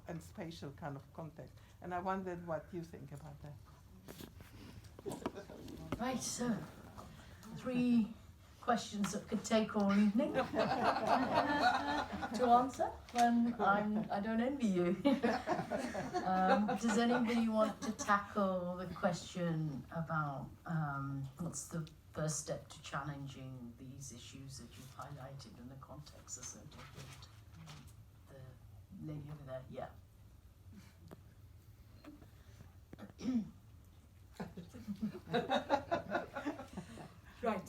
and spatial kind of context. And I wondered what you think about that. Right, so 3 questions that could take all evening to answer, when I don't envy you. Does anybody want to tackle the question about what's the first step to challenging these issues that you've highlighted in the context are so different? The lady over there, yeah. Right.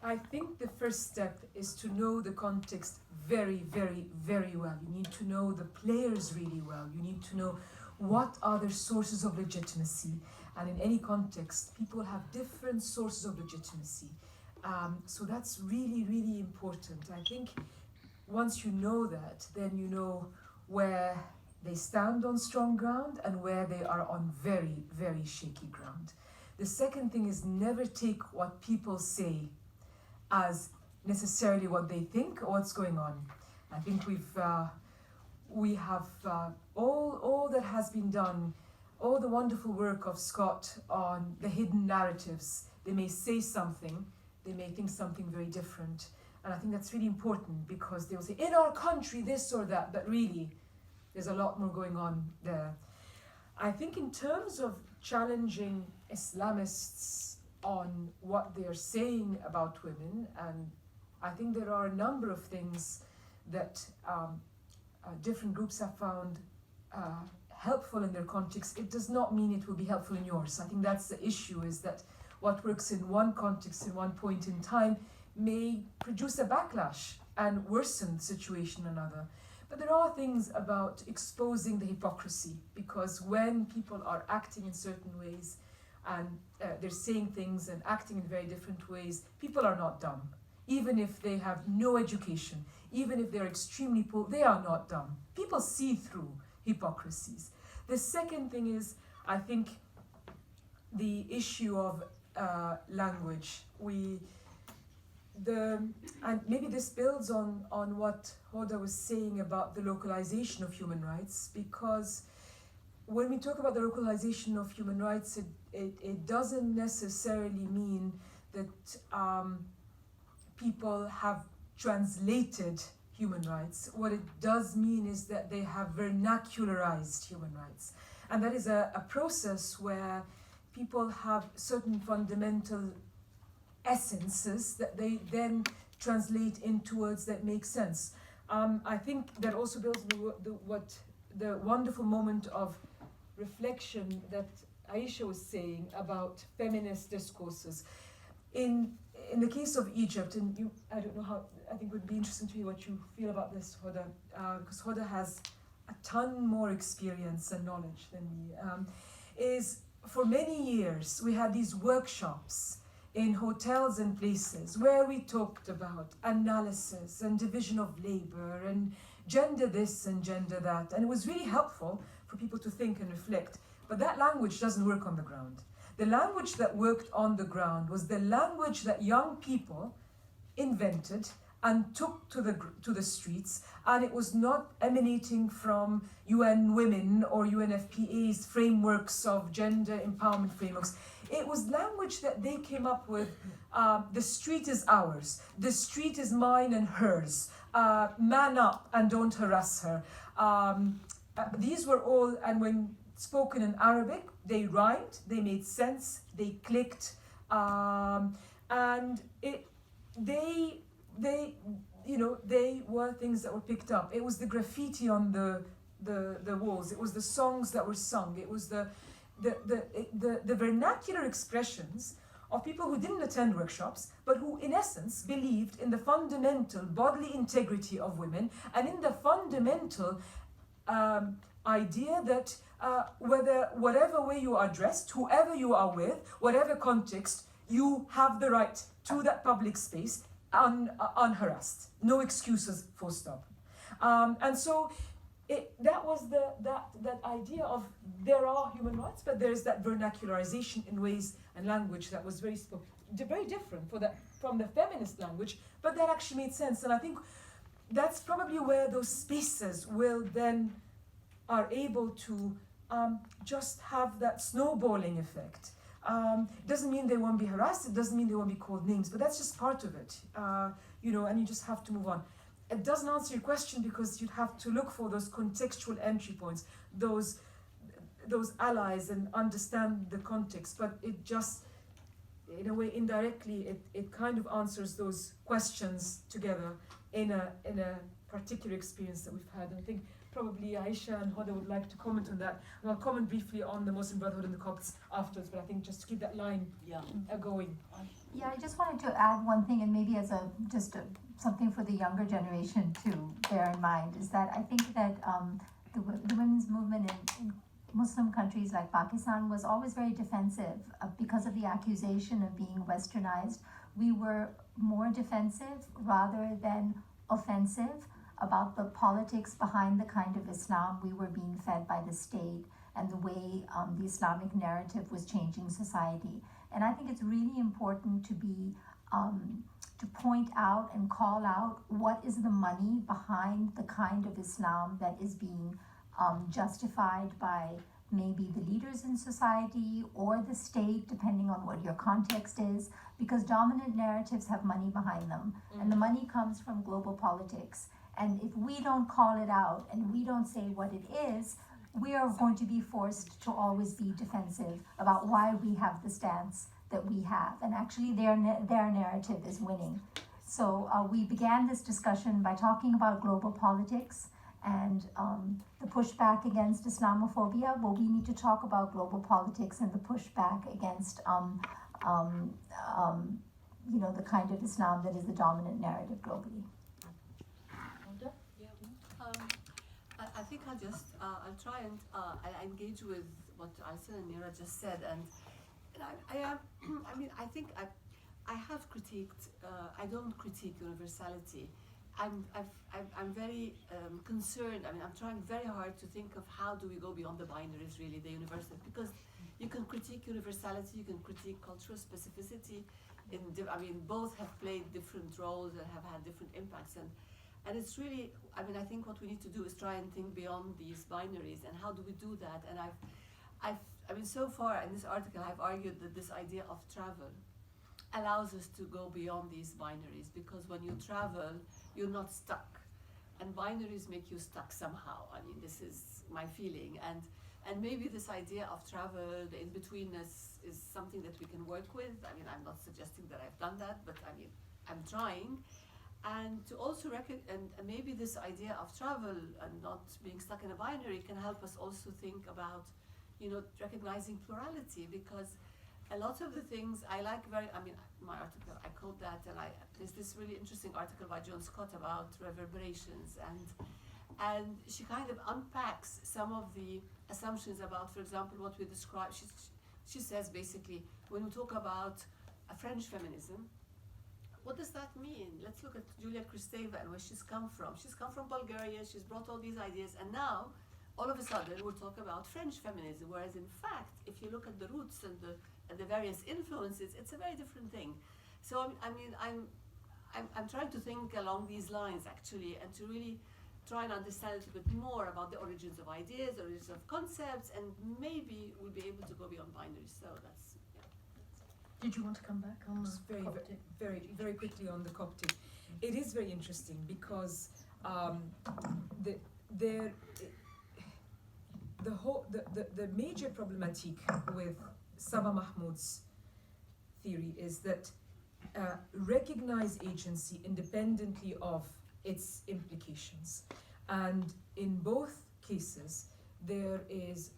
I think the first step is to know the context very, very, very well. You need to know the players really well. You need to know what are their sources of legitimacy. And in any context, people have different sources of legitimacy. So that's really, really important. I think once you know that, then you know where they stand on strong ground and where they are on very, very shaky ground. The second thing is never take what people say as necessarily what they think or what's going on. I think we have all that has been done, all the wonderful work of Scott on the hidden narratives. They may say something, they may think something very different. And I think that's really important because they'll say, in our country, this or that, but really, there's a lot more going on there. I think in terms of challenging Islamists on what they're saying about women, and I think there are a number of things that different groups have found helpful in their context. It does not mean it will be helpful in yours. I think that's the issue, is that what works in one context in one point in time may produce a backlash and worsen the situation in another. But there are things about exposing the hypocrisy, because when people are acting in certain ways and they're saying things and acting in very different ways, people are not dumb. Even if they have no education, even if they're extremely poor, they are not dumb. People see through hypocrisies. The second thing is, I think, the issue of language. And maybe this builds on what Hoda was saying about the localization of human rights, because when we talk about the localization of human rights, it doesn't necessarily mean that people have translated human rights. What it does mean is that they have vernacularized human rights. And that is a process where people have certain fundamental essences that they then translate into words that make sense. I think that also builds the wonderful moment of reflection that Aisha was saying about feminist discourses. In the case of Egypt, and I don't know how, I think it would be interesting to hear what you feel about this, Hoda, because Hoda has a ton more experience and knowledge than me, is for many years we had these workshops in hotels and places where we talked about analysis and division of labor and gender this and gender that, and it was really helpful for people to think and reflect. But that language doesn't work on the ground. The language that worked on the ground was the language that young people invented and took to the streets, and it was not emanating from UN Women or UNFPA's frameworks of gender empowerment frameworks. It was language that they came up with. The street is ours. The street is mine and hers. Man up and don't harass her. These were all, and when spoken in Arabic, they rhymed, they made sense, they clicked, and they were things that were picked up. It was the graffiti on the walls. It was the songs that were sung. It was the vernacular expressions of people who didn't attend workshops, but who in essence believed in the fundamental bodily integrity of women and in the fundamental idea that whatever way you are dressed, whoever you are with, whatever context, you have the right to that public space unharassed. No excuses, full stop. And so that was that idea of there are human rights, but there's that vernacularization in ways and language that was very different from the feminist language, but that actually made sense. And I think that's probably where those spaces will then are able to just have that snowballing effect. Doesn't mean they won't be harassed, it doesn't mean they won't be called names, but that's just part of it, and you just have to move on. It doesn't answer your question because you'd have to look for those contextual entry points, those allies, and understand the context, but it just, in a way, indirectly, it kind of answers those questions together in a particular experience that we've had. And I think probably Aisha and Hoda would like to comment on that. And I'll comment briefly on the Muslim Brotherhood and the Copts afterwards, but I think just to keep that line going. Yeah, I just wanted to add one thing, and maybe as something for the younger generation to bear in mind, is that I think that the women's movement in Muslim countries like Pakistan was always very defensive because of the accusation of being westernized. We were more defensive rather than offensive about the politics behind the kind of Islam we were being fed by the state and the way the Islamic narrative was changing society. And I think it's really important to point out and call out what is the money behind the kind of Islam that is being justified by maybe the leaders in society or the state, depending on what your context is, because dominant narratives have money behind them, and the money comes from global politics. And if we don't call it out and we don't say what it is, we are going to be forced to always be defensive about why we have the stance that we have. And actually their narrative is winning. So we began this discussion by talking about global politics and the pushback against Islamophobia. Well, we need to talk about global politics and the pushback against the kind of Islam that is the dominant narrative globally. I think I'll try and I'll engage with what Alison and Nira just said, and I think I have critiqued. I don't critique universality. I'm very concerned. I mean, I'm trying very hard to think of how do we go beyond the binaries, really, the universal, because you can critique universality, you can critique cultural specificity. Both have played different roles and have had different impacts, and it's really, I think what we need to do is try and think beyond these binaries, and how do we do that? And so far in this article, I've argued that this idea of travel allows us to go beyond these binaries, because when you travel, you're not stuck, and binaries make you stuck somehow. This is my feeling, and maybe this idea of travel, the in-betweenness, is something that we can work with. I'm not suggesting that I've done that, but I'm trying. And to also and maybe this idea of travel and not being stuck in a binary can help us also think about, recognizing plurality, because a lot of the things I like my article, I quote that, and there's this really interesting article by Joan Scott about reverberations, and she kind of unpacks some of the assumptions about, for example, what we describe. She says basically, when we talk about a French feminism, what does that mean? Let's look at Julia Kristeva and where she's come from. She's come from Bulgaria, she's brought all these ideas, and now, all of a sudden, we'll talk about French feminism, whereas in fact, if you look at the roots and the various influences, it's a very different thing. So I'm trying to think along these lines, actually, and to really try and understand a little bit more about the origins of ideas, origins of concepts, and maybe we'll be able to go beyond binaries. So that's. Did you want to come back on Just the Coptic? very quickly on the Coptic. It is very interesting because the major problematic with Saba Mahmoud's theory is that recognize agency independently of its implications, and in both cases there is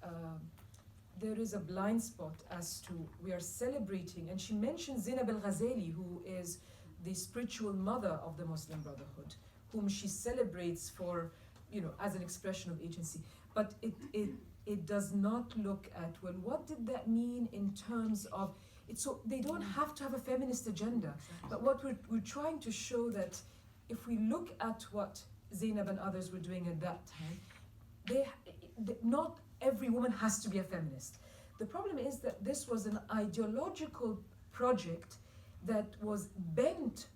a blind spot as to we are celebrating, and she mentions Zainab al-Ghazali, who is the spiritual mother of the Muslim Brotherhood, whom she celebrates for, as an expression of agency. But it does not look at, well, what did that mean in terms of it? So they don't have to have a feminist agenda, but what we're trying to show that if we look at what Zainab and others were doing at that time, not every woman has to be a feminist. The problem is that this was an ideological project that was bent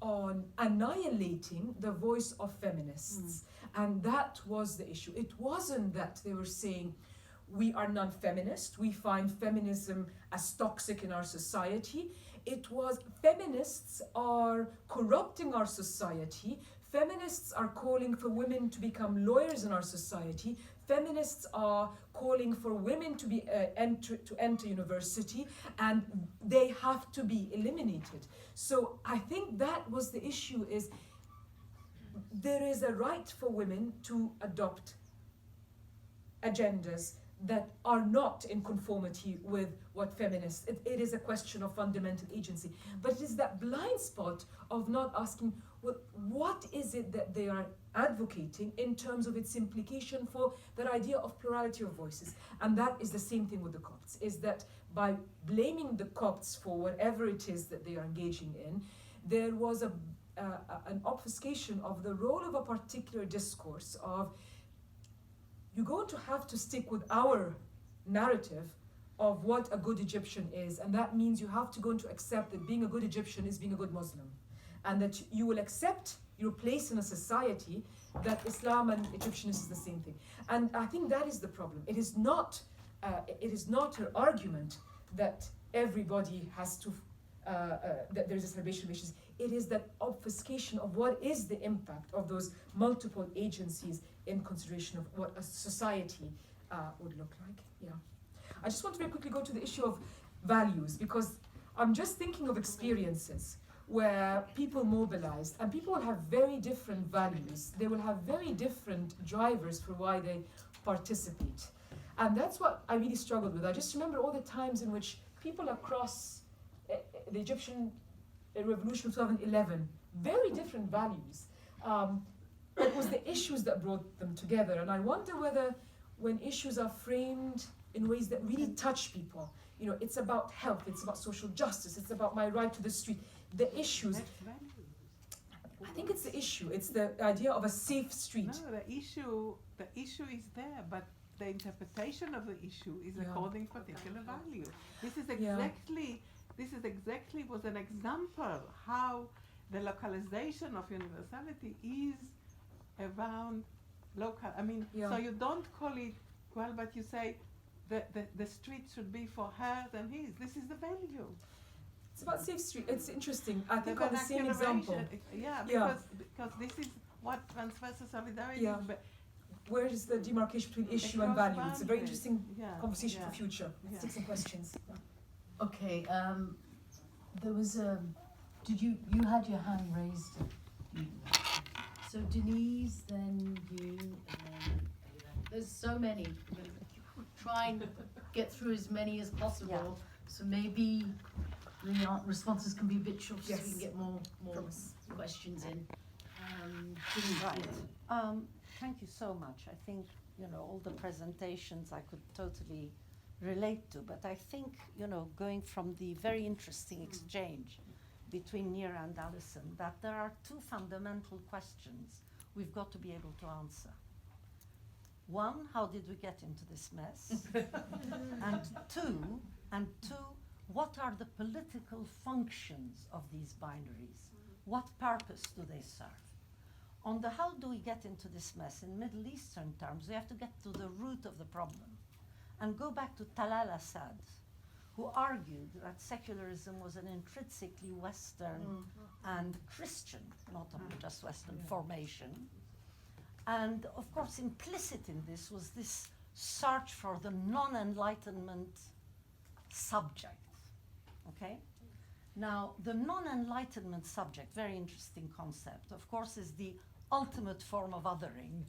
on annihilating the voice of feminists. And that was the issue. It wasn't that they were saying, we are non-feminist, we find feminism as toxic in our society. It was, feminists are corrupting our society. Feminists are calling for women to become lawyers in our society. Feminists are calling for women to be enter university, and they have to be eliminated. So I think that was the issue, is there is a right for women to adopt agendas that are not in conformity with what feminists, it is a question of fundamental agency. But it is that blind spot of not asking, well, what is it that they are advocating in terms of its implication for that idea of plurality of voices? And that is the same thing with the Copts, is that by blaming the Copts for whatever it is that they are engaging in, there was an obfuscation of the role of a particular discourse of, you're going to have to stick with our narrative of what a good Egyptian is, and that means you have to go into accept that being a good Egyptian is being a good Muslim, and that you will accept your place in a society that Islam and Egyptianism is the same thing. And I think that is the problem. It is not it is not her argument that everybody has to, that there's a celebration of wishes. It is that obfuscation of what is the impact of those multiple agencies in consideration of what a society would look like. Yeah. I just want to very quickly go to the issue of values, because I'm just thinking of experiences where people mobilized, and people will have very different values. They will have very different drivers for why they participate. And that's what I really struggled with. I just remember all the times in which people across the Egyptian revolution of 2011, very different values. It was the issues that brought them together. And I wonder whether when issues are framed in ways that really touch people, you know, it's about health, it's about social justice, it's about my right to the street, the issues. That's value. I think it's the issue. It's the idea of a safe street. No, the issue is there, but the interpretation of the issue is Yeah. according to particular value. This is Yeah. exactly was an example how the localization of universality is around local. I mean, Yeah. so you don't call it, well, but you say the street should be for her than his. This is the value. It's about safe street. It's interesting. I think The on the same example, Yeah, Yeah. because this is what transversal solidarity Yeah. is. But where is the demarcation between issue and across value? It's a very boundaries. interesting Yeah, conversation yeah, for future. Let's yeah. take some questions. Okay, there was a, you had your hand raised. So Denise, then you, and then there's so many. We're gonna try and get through as many as possible. So maybe the responses can be a bit shorter so we Yes. can get more Promise. questions in. Denise, Right. yeah. Thank you so much. I think, all the presentations I could totally relate to, but I think, going from the very interesting exchange between Nira and Alison, that there are two fundamental questions we've got to be able to answer. One, how did we get into this mess? and two, what are the political functions of these binaries? What purpose do they serve? On the how do we get into this mess, in Middle Eastern terms, we have to get to the root of the problem and go back to Talal Assad, who argued that secularism was an intrinsically Western and Christian, not just Western formation. And of course, implicit in this was this search for the non-enlightenment subject, okay? Now, the non-enlightenment subject, very interesting concept, of course, is the ultimate form of othering.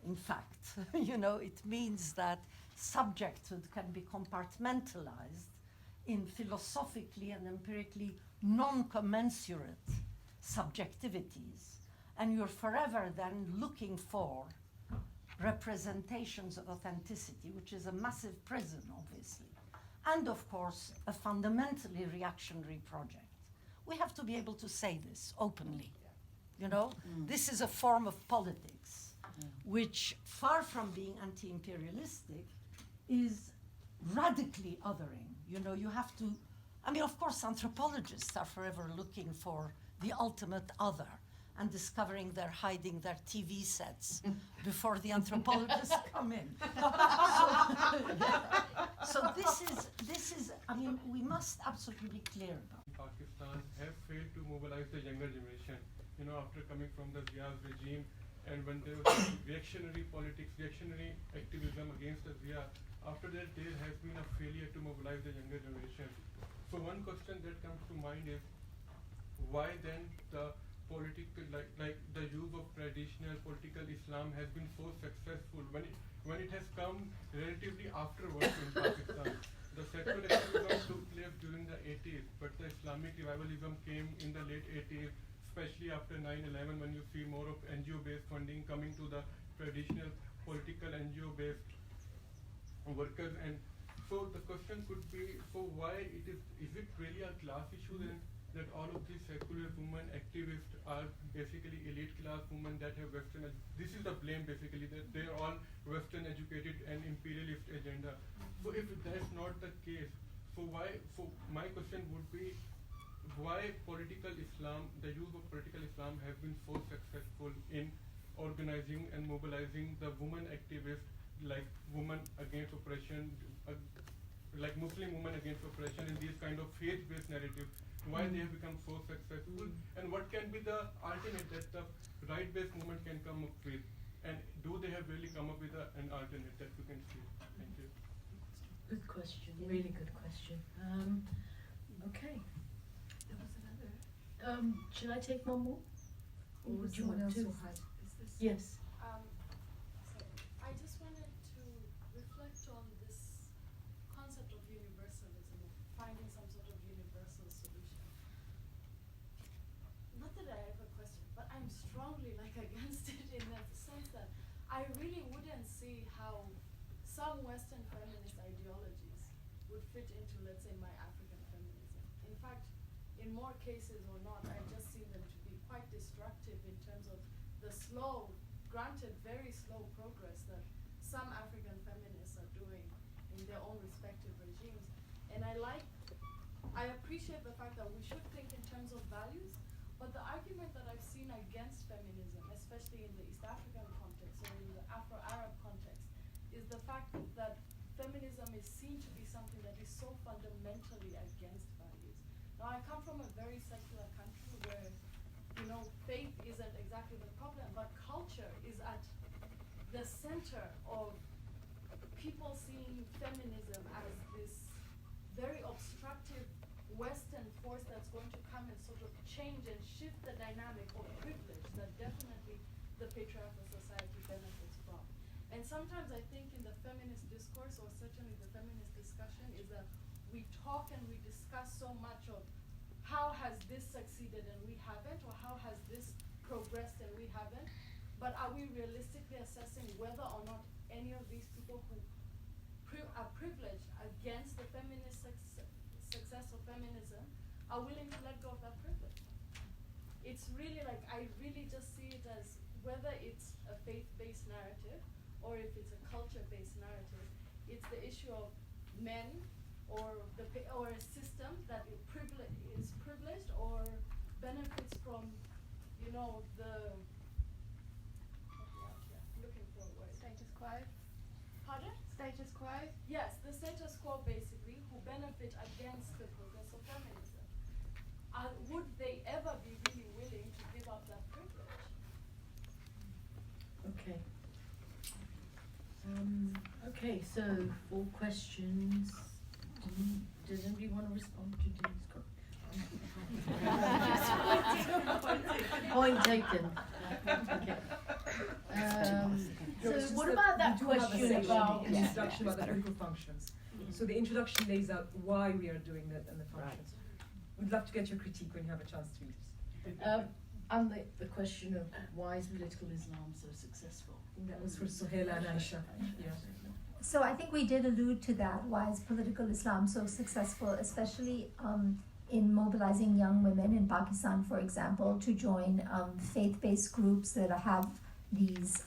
In fact, it means that subjecthood can be compartmentalized in philosophically and empirically non-commensurate subjectivities. And you're forever then looking for representations of authenticity, which is a massive prison, obviously. And of course, a fundamentally reactionary project. We have to be able to say this openly. This is a form of politics, which, far from being anti-imperialistic, is radically othering. You have to, of course, anthropologists are forever looking for the ultimate other and discovering they're hiding their TV sets before the anthropologists come in. So this is, we must absolutely be clear about it. Pakistan have failed to mobilize the younger generation, after coming from the Zia's regime, and when there was reactionary politics, reactionary activism against the Zia, after that there has been a failure to mobilize the younger generation. So one question that comes to mind is, why then the political, like the use of traditional political Islam has been so successful when it has come relatively afterwards in Pakistan. The secular activism took place during the 80s, but the Islamic revivalism came in the late 80s, especially after 9/11, when you see more of NGO-based funding coming to the traditional political NGO-based workers. And so the question could be, so why is it really a class issue then, that all of these secular women activists are basically elite class women that have Western, this is the blame basically, that they are all Western educated and imperialist agenda. So if that's not the case, so my question would be, why political Islam, the use of political Islam has been so successful in organizing and mobilizing the women activists like women against oppression, like Muslim women against oppression in these kind of faith-based narratives, why they have become so successful, and what can be the alternate that the right-based movement can come up with, and do they have really come up with an alternate that you can see? Thank you. Good question, really good question. Okay. There was another. Should I take one more? Or would you want to? Is this? Yes. So I just wanted to reflect on this concept of universalism, of finding some sort of universal solution. Not that I have a question, but I'm strongly against it in the sense that I really wouldn't see how some Western feminist ideologies would fit into, let's say, my African feminism. In fact, in more cases or not, I've just seen them to be quite destructive in terms of the slow, granted very slow progress that some African feminists are doing in their own respective regimes. And I appreciate the fact that we should think in terms of values, but the argument that I've seen against feminism, especially in the East African context or in the Afro-Arab context, is the fact that feminism is seen to be something that is so fundamentally against values. Now, I come from a very secular country where, faith isn't exactly the problem, but culture is at the center of people seeing feminism as this very obstructive Western force that's going to come and sort of change and shift the dynamic of privilege that definitely the patriarchal society benefits from. And sometimes I think in the feminist discourse, or certainly the feminist discussion, is that we talk and we discuss so much of how has this succeeded and we haven't, or how has this progressed and we haven't, but are we realistically assessing whether or not any of these people who are privileged against the feminist success of feminism are willing to let go of that privilege? It's really I really just see it as whether it's a faith-based narrative or if it's a culture-based narrative, it's the issue of men or a system that is privileged or benefits from, looking for a word. Status quo. Pardon? Status quo. Yes, the status quo basically, who benefit against the progress of feminism. Would they ever be really willing to give up that privilege? Okay. Okay, so 4 questions. Does anybody want to respond to these? Point taken. Okay. So what about that question about an introduction about the political functions? So the introduction lays out why we are doing that and the functions. We'd love to get your critique when you have a chance to read it. and the question of why is political Islam so successful? That was for Sohaila and Aisha. Yeah. So I think we did allude to that. Why is political Islam so successful, especially in mobilizing young women in Pakistan, for example, to join faith-based groups that have these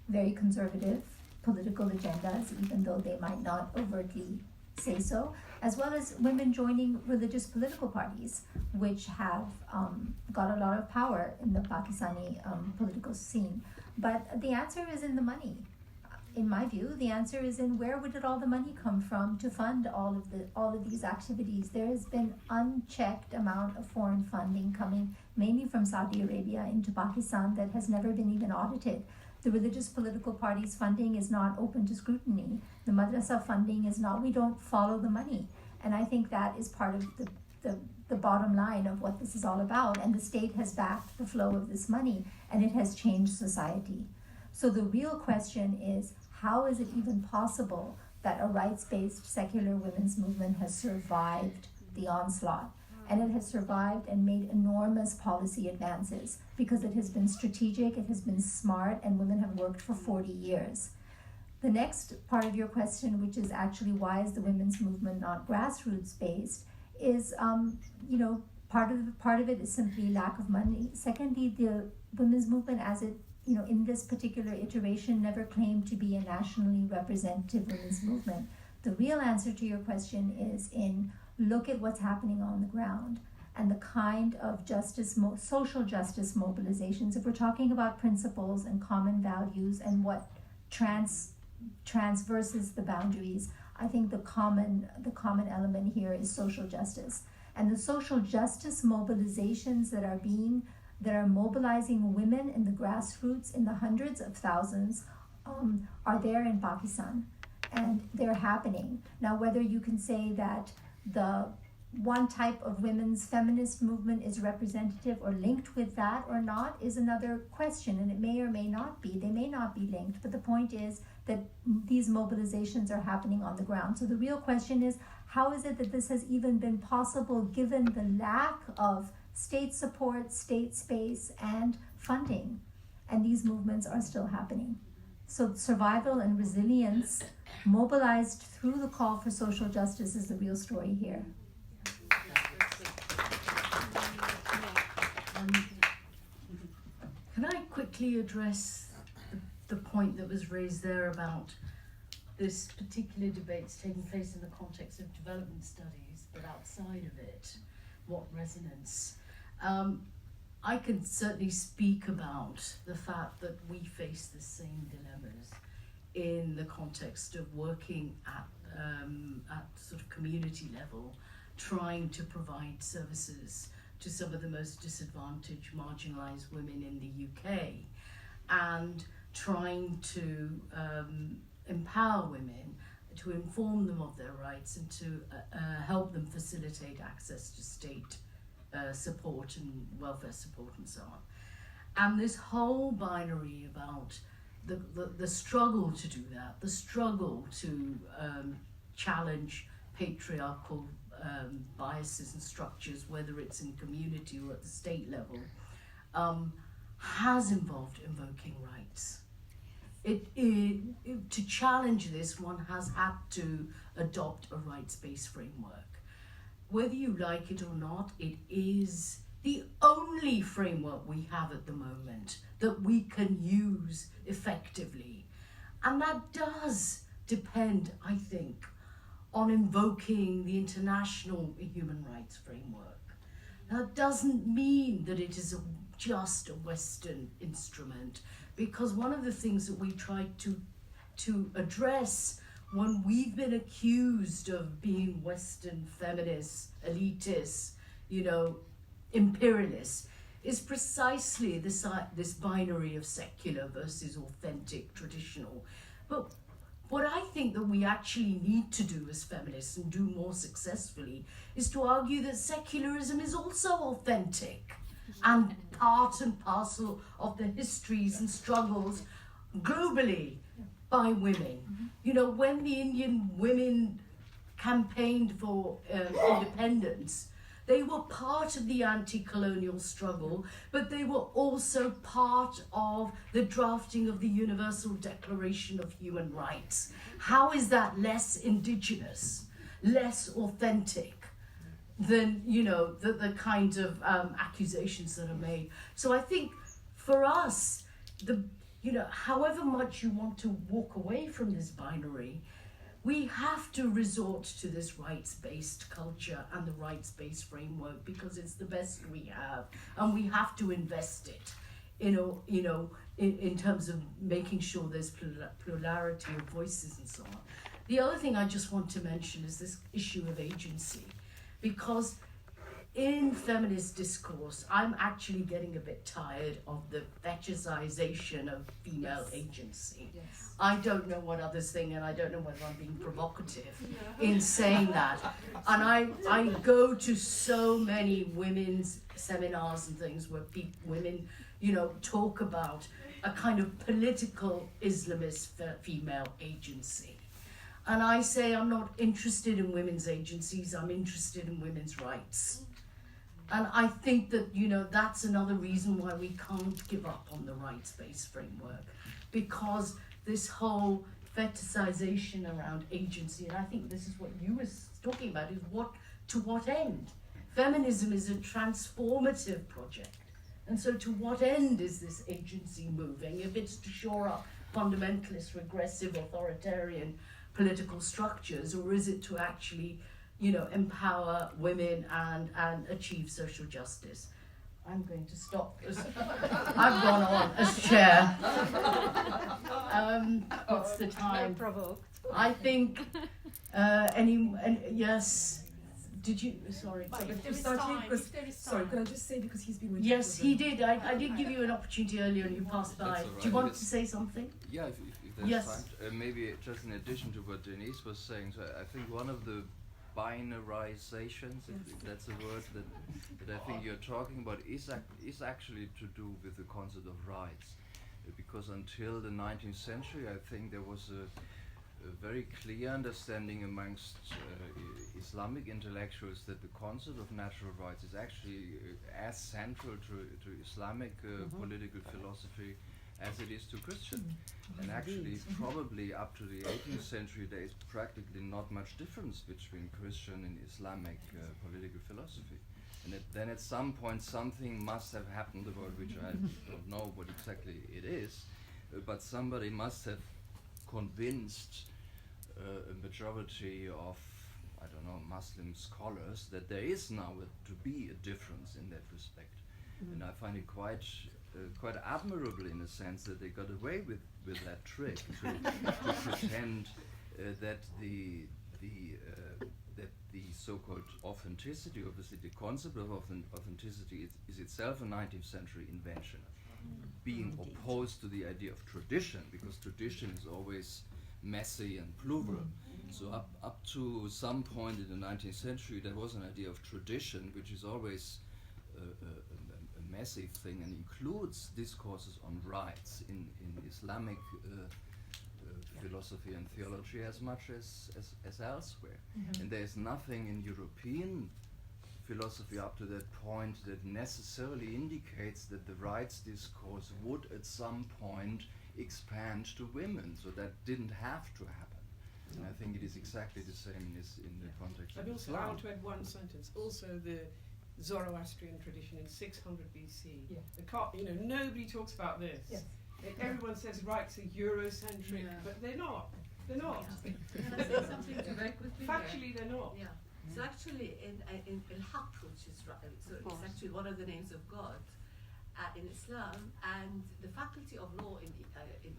very conservative political agendas, even though they might not overtly say so, as well as women joining religious political parties, which have got a lot of power in the Pakistani political scene. But the answer is in the money. In my view, the answer is in where did all the money come from to fund all of these activities. There has been unchecked amount of foreign funding coming mainly from Saudi Arabia into Pakistan that has never been even audited. The religious political parties' funding is not open to scrutiny. The madrasa funding is not. We don't follow the money. And I think that is part of the bottom line of what this is all about. And the state has backed the flow of this money, and it has changed society. So the real question is, how is it even possible that a rights-based secular women's movement has survived the onslaught? And it has survived and made enormous policy advances because it has been strategic, it has been smart, and women have worked for 40 years. The next part of your question, which is actually why is the women's movement not grassroots-based, is, part of it is simply lack of money. Secondly, the women's movement as it in this particular iteration, never claimed to be a nationally representative women's movement. The real answer to your question is in look at what's happening on the ground and the kind of social justice mobilizations. If we're talking about principles and common values and what transverses the boundaries. I think the common element here is social justice, and the social justice mobilizations that are mobilizing women in the grassroots in the hundreds of thousands are there in Pakistan, and they're happening. Now, whether you can say that the one type of women's feminist movement is representative or linked with that or not is another question, and it may or may not be. They may not be linked, but the point is that these mobilizations are happening on the ground. So the real question is, how is it that this has even been possible given the lack of state support, state space, and funding? And these movements are still happening. So survival and resilience mobilized through the call for social justice is the real story here. Can I quickly address the point that was raised there about this particular debate's taking place in the context of development studies, but outside of it, what resonance? I can certainly speak about the fact that we face the same dilemmas in the context of working at sort of community level, trying to provide services to some of the most disadvantaged, marginalised women in the UK, and trying to empower women, to inform them of their rights, and to help them facilitate access to state support and welfare support and so on. And this whole binary about the struggle to do that, the struggle to challenge patriarchal biases and structures, whether it's in community or at the state level, has involved invoking rights. To challenge this, one has had to adopt a rights-based framework. Whether you like it or not, it is the only framework we have at the moment that we can use effectively. And that does depend, I think, on invoking the international human rights framework. That doesn't mean that it is just a Western instrument, because one of the things that we try to address when we've been accused of being Western feminists, elitists, imperialists, is precisely this binary of secular versus authentic, traditional. But what I think that we actually need to do as feminists, and do more successfully, is to argue that secularism is also authentic and part and parcel of the histories and struggles globally by women. When the Indian women campaigned for independence, they were part of the anti-colonial struggle, but they were also part of the drafting of the Universal Declaration of Human Rights. How is that less indigenous, less authentic than, the kinds of accusations that are made? So I think for us, however much you want to walk away from this binary, we have to resort to this rights-based culture and the rights-based framework, because it's the best we have, and we have to invest it, in terms of making sure there's plurality of voices and so on. The other thing I just want to mention is this issue of agency, because in feminist discourse, I'm actually getting a bit tired of the fetishization of female agency. Yes. I don't know what others think, and I don't know whether I'm being provocative in saying that. And I go to so many women's seminars and things where women, talk about a kind of political Islamist female agency. And I say I'm not interested in women's agencies, I'm interested in women's rights. And I think that, that's another reason why we can't give up on the rights-based framework, because this whole fetishization around agency, and I think this is what you were talking about, is to what end? Feminism is a transformative project. And so to what end is this agency moving? If it's to shore up fundamentalist, regressive, authoritarian political structures, or is it to actually empower women and achieve social justice? I'm going to stop because I've gone on as chair. What's the time? Provoked. I think yes. Did you? Sorry. But If if there is starting, time, because, if there is sorry, time. could I just say, because he's been waiting. Yes, for he the- did. I did give you an opportunity earlier and you passed by. That's all Do right. you want Yes. to say something? Yeah, if there's Yes. time. Maybe just in addition to what Denise was saying, so I think one of the binarizations, if that's a word that I think you're talking about, is actually to do with the concept of rights. Because until the 19th century, I think there was a very clear understanding amongst Islamic intellectuals that the concept of natural rights is actually as central to Islamic political philosophy as it is to Christian. And actually, probably up to the 18th century, there is practically not much difference between Christian and Islamic political philosophy. And then at some point, something must have happened about which I don't know what exactly it is, but somebody must have convinced a majority of, I don't know, Muslim scholars that there is now to be a difference in that respect. And I find it quite admirable in a sense that they got away with that trick to pretend that the so-called authenticity, obviously the concept of authenticity is itself a 19th century invention, being opposed to the idea of tradition, because tradition is always messy and plural. So up to some point in the 19th century, there was an idea of tradition, which is always a messy thing and includes discourses on rights in Islamic philosophy and theology as much as elsewhere. And there's nothing in European philosophy up to that point that necessarily indicates that the rights discourse would at some point expand to women. So that didn't have to happen. And I think it is exactly the same in the context of And also, I Islam. want to add one sentence. Also, the Zoroastrian tradition in 600 BC. Yeah. Nobody talks about this. Yes. Everyone says rights are Eurocentric, but they're not. They're not. Can I say something very quickly? Factually, they're not. Yeah. So actually, in Al-Haq, which is so it's actually one of the names of God in Islam, and the faculty of law in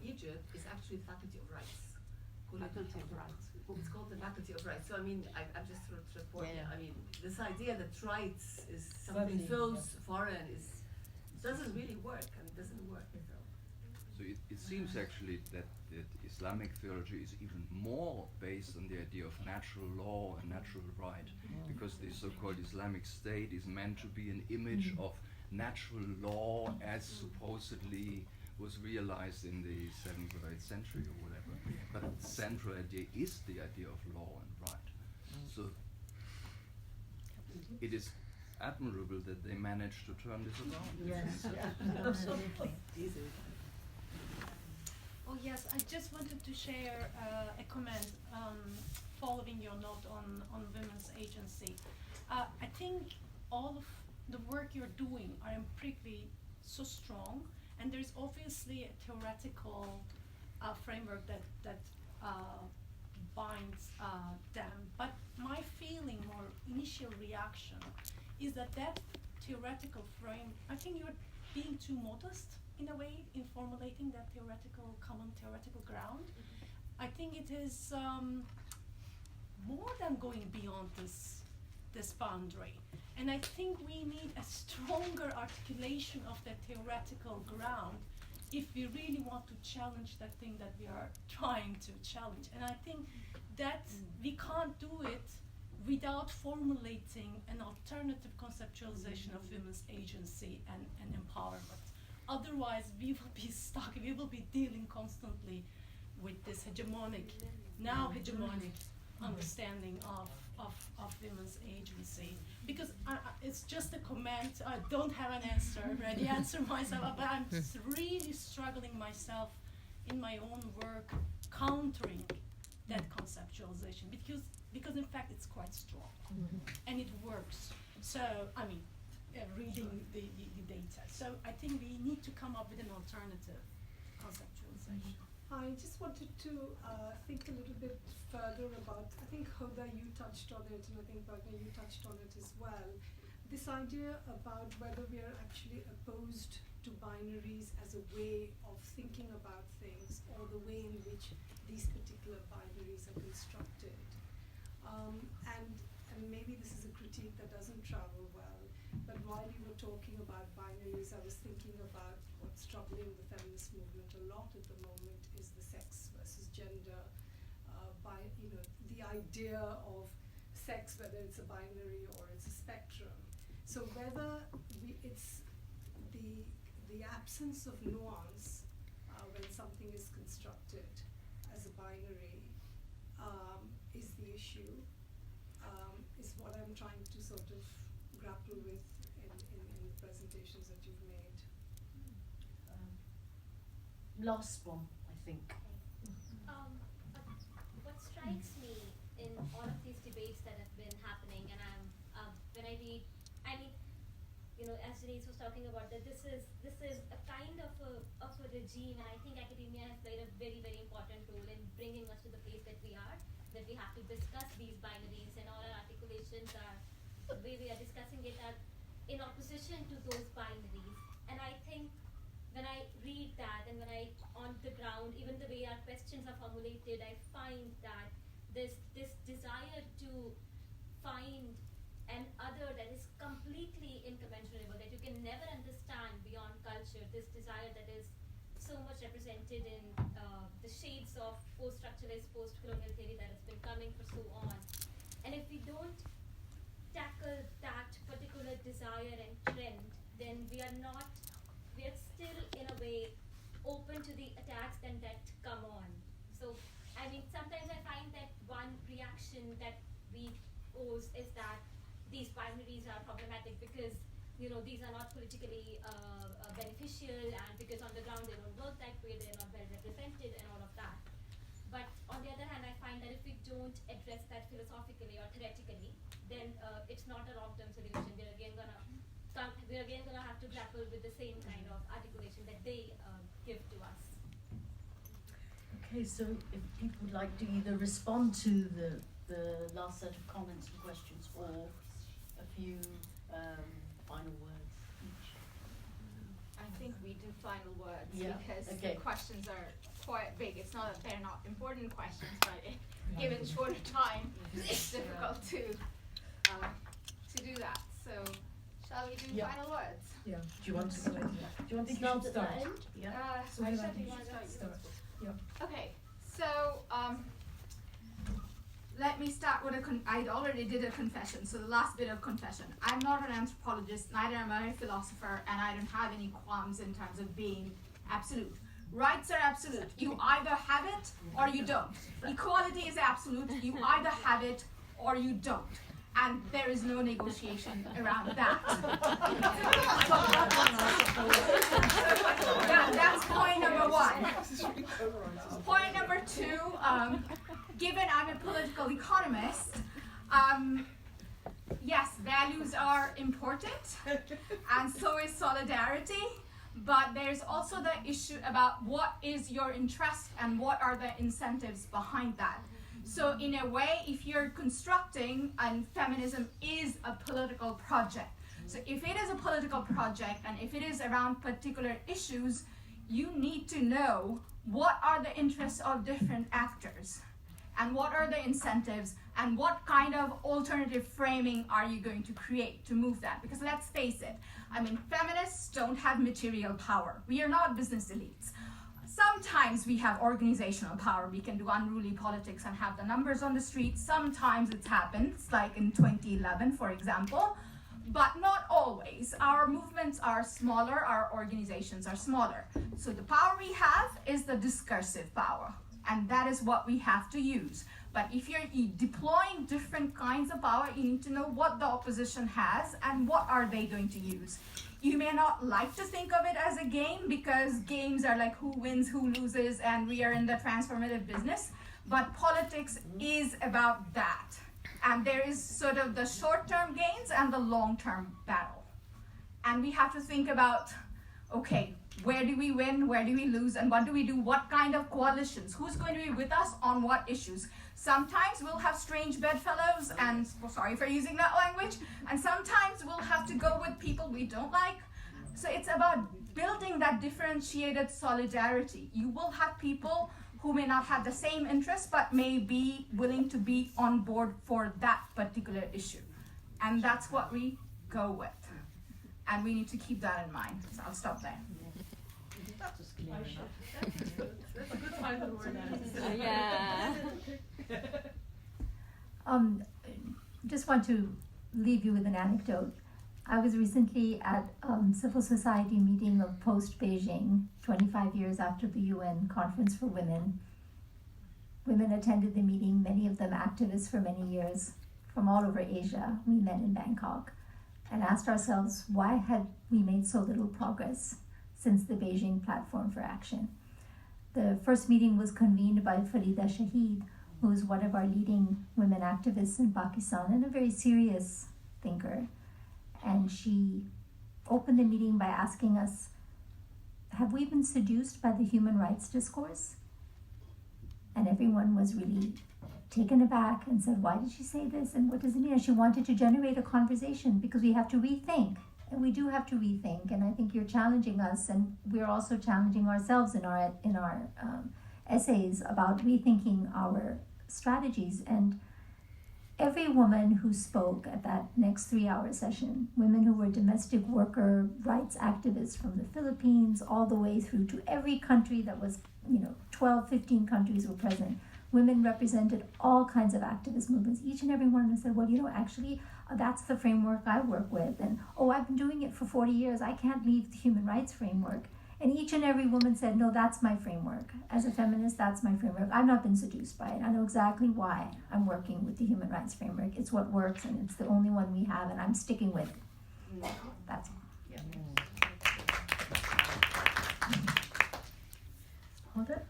Egypt is actually the faculty of rights. Faculty of rights. It's called the faculty of rights. So I mean, I'm just sort of reporting. Yeah. I mean, this idea that rights is something Suddenly, feels foreign doesn't really work, and it doesn't work. So it seems actually that Islamic theology is even more based on the idea of natural law and natural right, because the so-called Islamic State is meant to be an image of natural law as supposedly was realized in the 7th or 8th century or whatever. But the central idea is the idea of law and right. So it is admirable that they managed to turn this around. Yes, Absolutely. Oh yes, I just wanted to share a comment following your note on women's agency. I think all of the work you're doing are empirically so strong, and there's obviously a theoretical framework that binds them. But my feeling or initial reaction is that theoretical frame, I think you're being too modest in a way in formulating that common theoretical ground. I think it is more than going beyond this boundary. And I think we need a stronger articulation of that theoretical ground if we really want to challenge that thing that we are trying to challenge. And I think that we can't do it without formulating an alternative conceptualization of women's agency and empowerment. Otherwise, we will be stuck, we will be dealing constantly with this hegemonic understanding of women's agency. Because it's just a comment, I don't have an answer, ready answer myself, but I'm just really struggling myself in my own work countering that conceptualization, because in fact it's quite strong and it works. So, I mean, reading the data. So I think we need to come up with an alternative conceptualization. I just wanted to think a little bit further about, I think Hoda, you touched on it, and I think Wagner, you touched on it as well, this idea about whether we are actually opposed to binaries as a way of thinking about things, or the way in which these particular binaries are constructed. And maybe this is a critique that doesn't travel well, but while you were talking about binaries, I was thinking about what's troubling the feminist movement a lot at the moment is the sex versus gender, the idea of sex, whether it's a binary or it's a spectrum. So whether it's the absence of nuance when something is constructed as a binary is the issue, is what I'm trying to sort of grapple with in the presentations that you've made. Last one, I think. What strikes me in all of these debates that have been happening, and when I read, as Denise was talking about, that this is a kind of a regime, and I think academia has played a very, very important role in bringing us to the place that we are, that we have to discuss these binaries, and all our articulations are, the way we are discussing it, are in opposition to those binaries. And I think when I read that, and when I, on the ground, even the way our questions are formulated, I find that this desire to find an other that is completely incommensurable, that you can never understand beyond culture, this desire that is so much represented in the shades of post-structuralist, post-colonial theory that has been coming for so on. And if we don't tackle that particular desire and trend, then we are still in a way open to the attacks then that come on. So, sometimes I find that one reaction that we pose is that these binaries are problematic because, these are not politically beneficial, and because on the ground they don't work that way, they're not well represented and all of that. But on the other hand, I find that if we don't address that philosophically or theoretically, then it's not a long-term solution. We're again gonna have to grapple with the same kind of articulation that they give to us. Okay, so if people would like to either respond to the last set of comments and questions, or a few final words each. I think we do final words because okay. the questions are quite big. It's not that they're not important questions, but given shorter time, it's difficult to do that. So, shall we do final words? Yeah. Do you want to start at the end? Yeah. Okay. So, let me start with I already did a confession, so the last bit of confession. I'm not an anthropologist, neither am I a philosopher, and I don't have any qualms in terms of being absolute. Rights are absolute. You either have it or you don't. Equality is absolute. You either have it or you don't. And there is no negotiation around that. That's point number one. Point number two, given I'm a political economist, yes, values are important, and so is solidarity, but there's also the issue about what is your interest and what are the incentives behind that. So in a way, if you're constructing, and feminism is a political project, so if it is a political project and if it is around particular issues, you need to know what are the interests of different actors and what are the incentives and what kind of alternative framing are you going to create to move that. Because let's face it, feminists don't have material power. We are not business elites. Sometimes we have organizational power. We can do unruly politics and have the numbers on the street. Sometimes it happens, like in 2011, for example, but not always. Our movements are smaller, our organizations are smaller. So the power we have is the discursive power, and that is what we have to use. But if you're deploying different kinds of power, you need to know what the opposition has and what are they going to use. You may not like to think of it as a game, because games are like who wins, who loses, and we are in the transformative business. But politics is about that. And there is sort of the short-term gains and the long-term battle. And we have to think about, okay, where do we win, where do we lose, and what do we do, what kind of coalitions, who's going to be with us on what issues. Sometimes we'll have strange bedfellows, and sorry for using that language, and sometimes we'll have to go with people we don't like. So it's about building that differentiated solidarity. You will have people who may not have the same interests, but may be willing to be on board for that particular issue. And that's what we go with. And we need to keep that in mind. So I'll stop there. That's a good final word. Yeah. Just want to leave you with an anecdote. I was recently at civil society meeting of post-Beijing, 25 years after the UN Conference for Women. Women attended the meeting, many of them activists for many years, from all over Asia. We met in Bangkok and asked ourselves, why had we made so little progress since the Beijing Platform for Action? The first meeting was convened by Farida Shahid, who is one of our leading women activists in Pakistan and a very serious thinker. And she opened the meeting by asking us, have we been seduced by the human rights discourse? And everyone was really taken aback and said, why did she say this? And what does it mean? And she wanted to generate a conversation because we have to rethink. And we do have to rethink. And I think you're challenging us, and we're also challenging ourselves in our essays about rethinking our strategies. And every woman who spoke at that next 3-hour session, women who were domestic worker rights activists from the Philippines all the way through to every country that was, 12, 15 countries were present. Women represented all kinds of activist movements. Each and every one of them said, well, actually, that's the framework I work with. And, I've been doing it for 40 years. I can't leave the human rights framework. And each and every woman said, no, that's my framework. As a feminist, that's my framework. I've not been seduced by it. I know exactly why I'm working with the human rights framework. It's what works, and it's the only one we have, and I'm sticking with it. That's it. Hold it.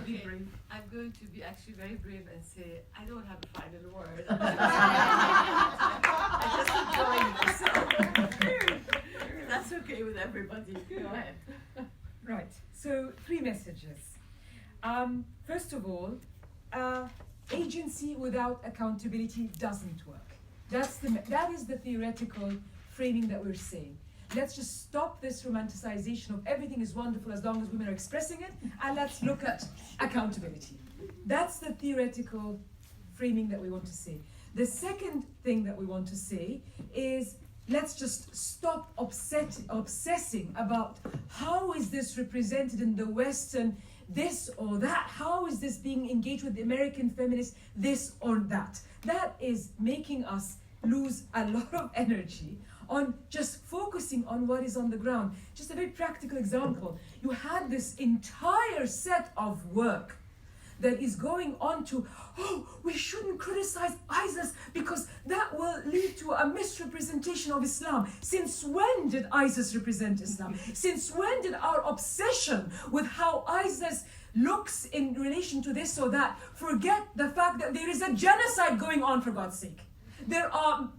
Be brave. I'm going to be actually very brave and say I don't have a final word. I just enjoy this. That's okay with everybody. Go ahead. Right. So 3 messages. First of all, agency without accountability doesn't work. That is the theoretical framing that we're saying. Let's just stop this romanticization of everything is wonderful as long as women are expressing it, and let's look at accountability. That's the theoretical framing that we want to say. The second thing that we want to say is let's just stop obsessing about how is this represented in the Western this or that, how is this being engaged with the American feminists this or that. That is making us lose a lot of energy on just focusing on what is on the ground. Just a very practical example. You had this entire set of work that is going on to, we shouldn't criticize ISIS because that will lead to a misrepresentation of Islam. Since when did ISIS represent Islam? Since when did our obsession with how ISIS looks in relation to this or that forget the fact that there is a genocide going on, for God's sake? There are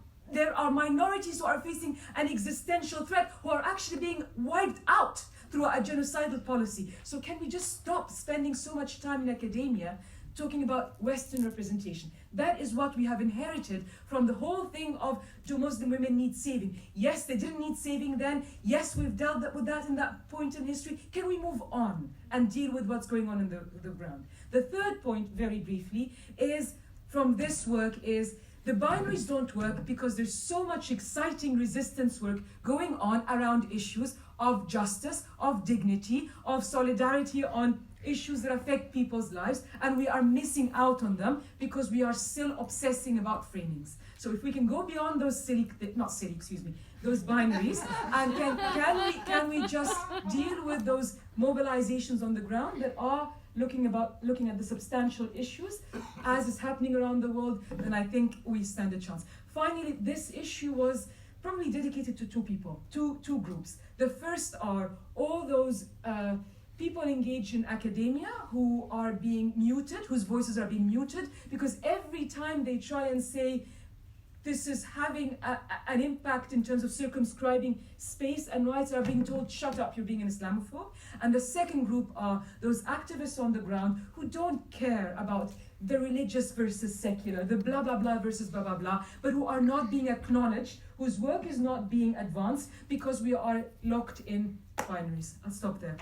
minorities who are facing an existential threat, who are actually being wiped out through a genocidal policy. So can we just stop spending so much time in academia talking about Western representation? That is what we have inherited from the whole thing of, do Muslim women need saving? Yes, they didn't need saving then. Yes, we've dealt with that in that point in history. Can we move on and deal with what's going on in the ground? The third point, very briefly, is from this work is the binaries don't work because there's so much exciting resistance work going on around issues of justice, of dignity, of solidarity on issues that affect people's lives, and we are missing out on them because we are still obsessing about framings. So if we can go beyond those those binaries, and can we just deal with those mobilizations on the ground that are looking at the substantial issues as is happening around the world, then I think we stand a chance. Finally, this issue was probably dedicated to two groups. The first are all those people engaged in academia who are being muted, whose voices are being muted, because every time they try and say this is having an impact in terms of circumscribing space, and rights are being told, shut up, you're being an Islamophobe. And the second group are those activists on the ground who don't care about the religious versus secular, the blah blah blah versus blah blah blah, but who are not being acknowledged, whose work is not being advanced because we are locked in binaries. I'll stop there.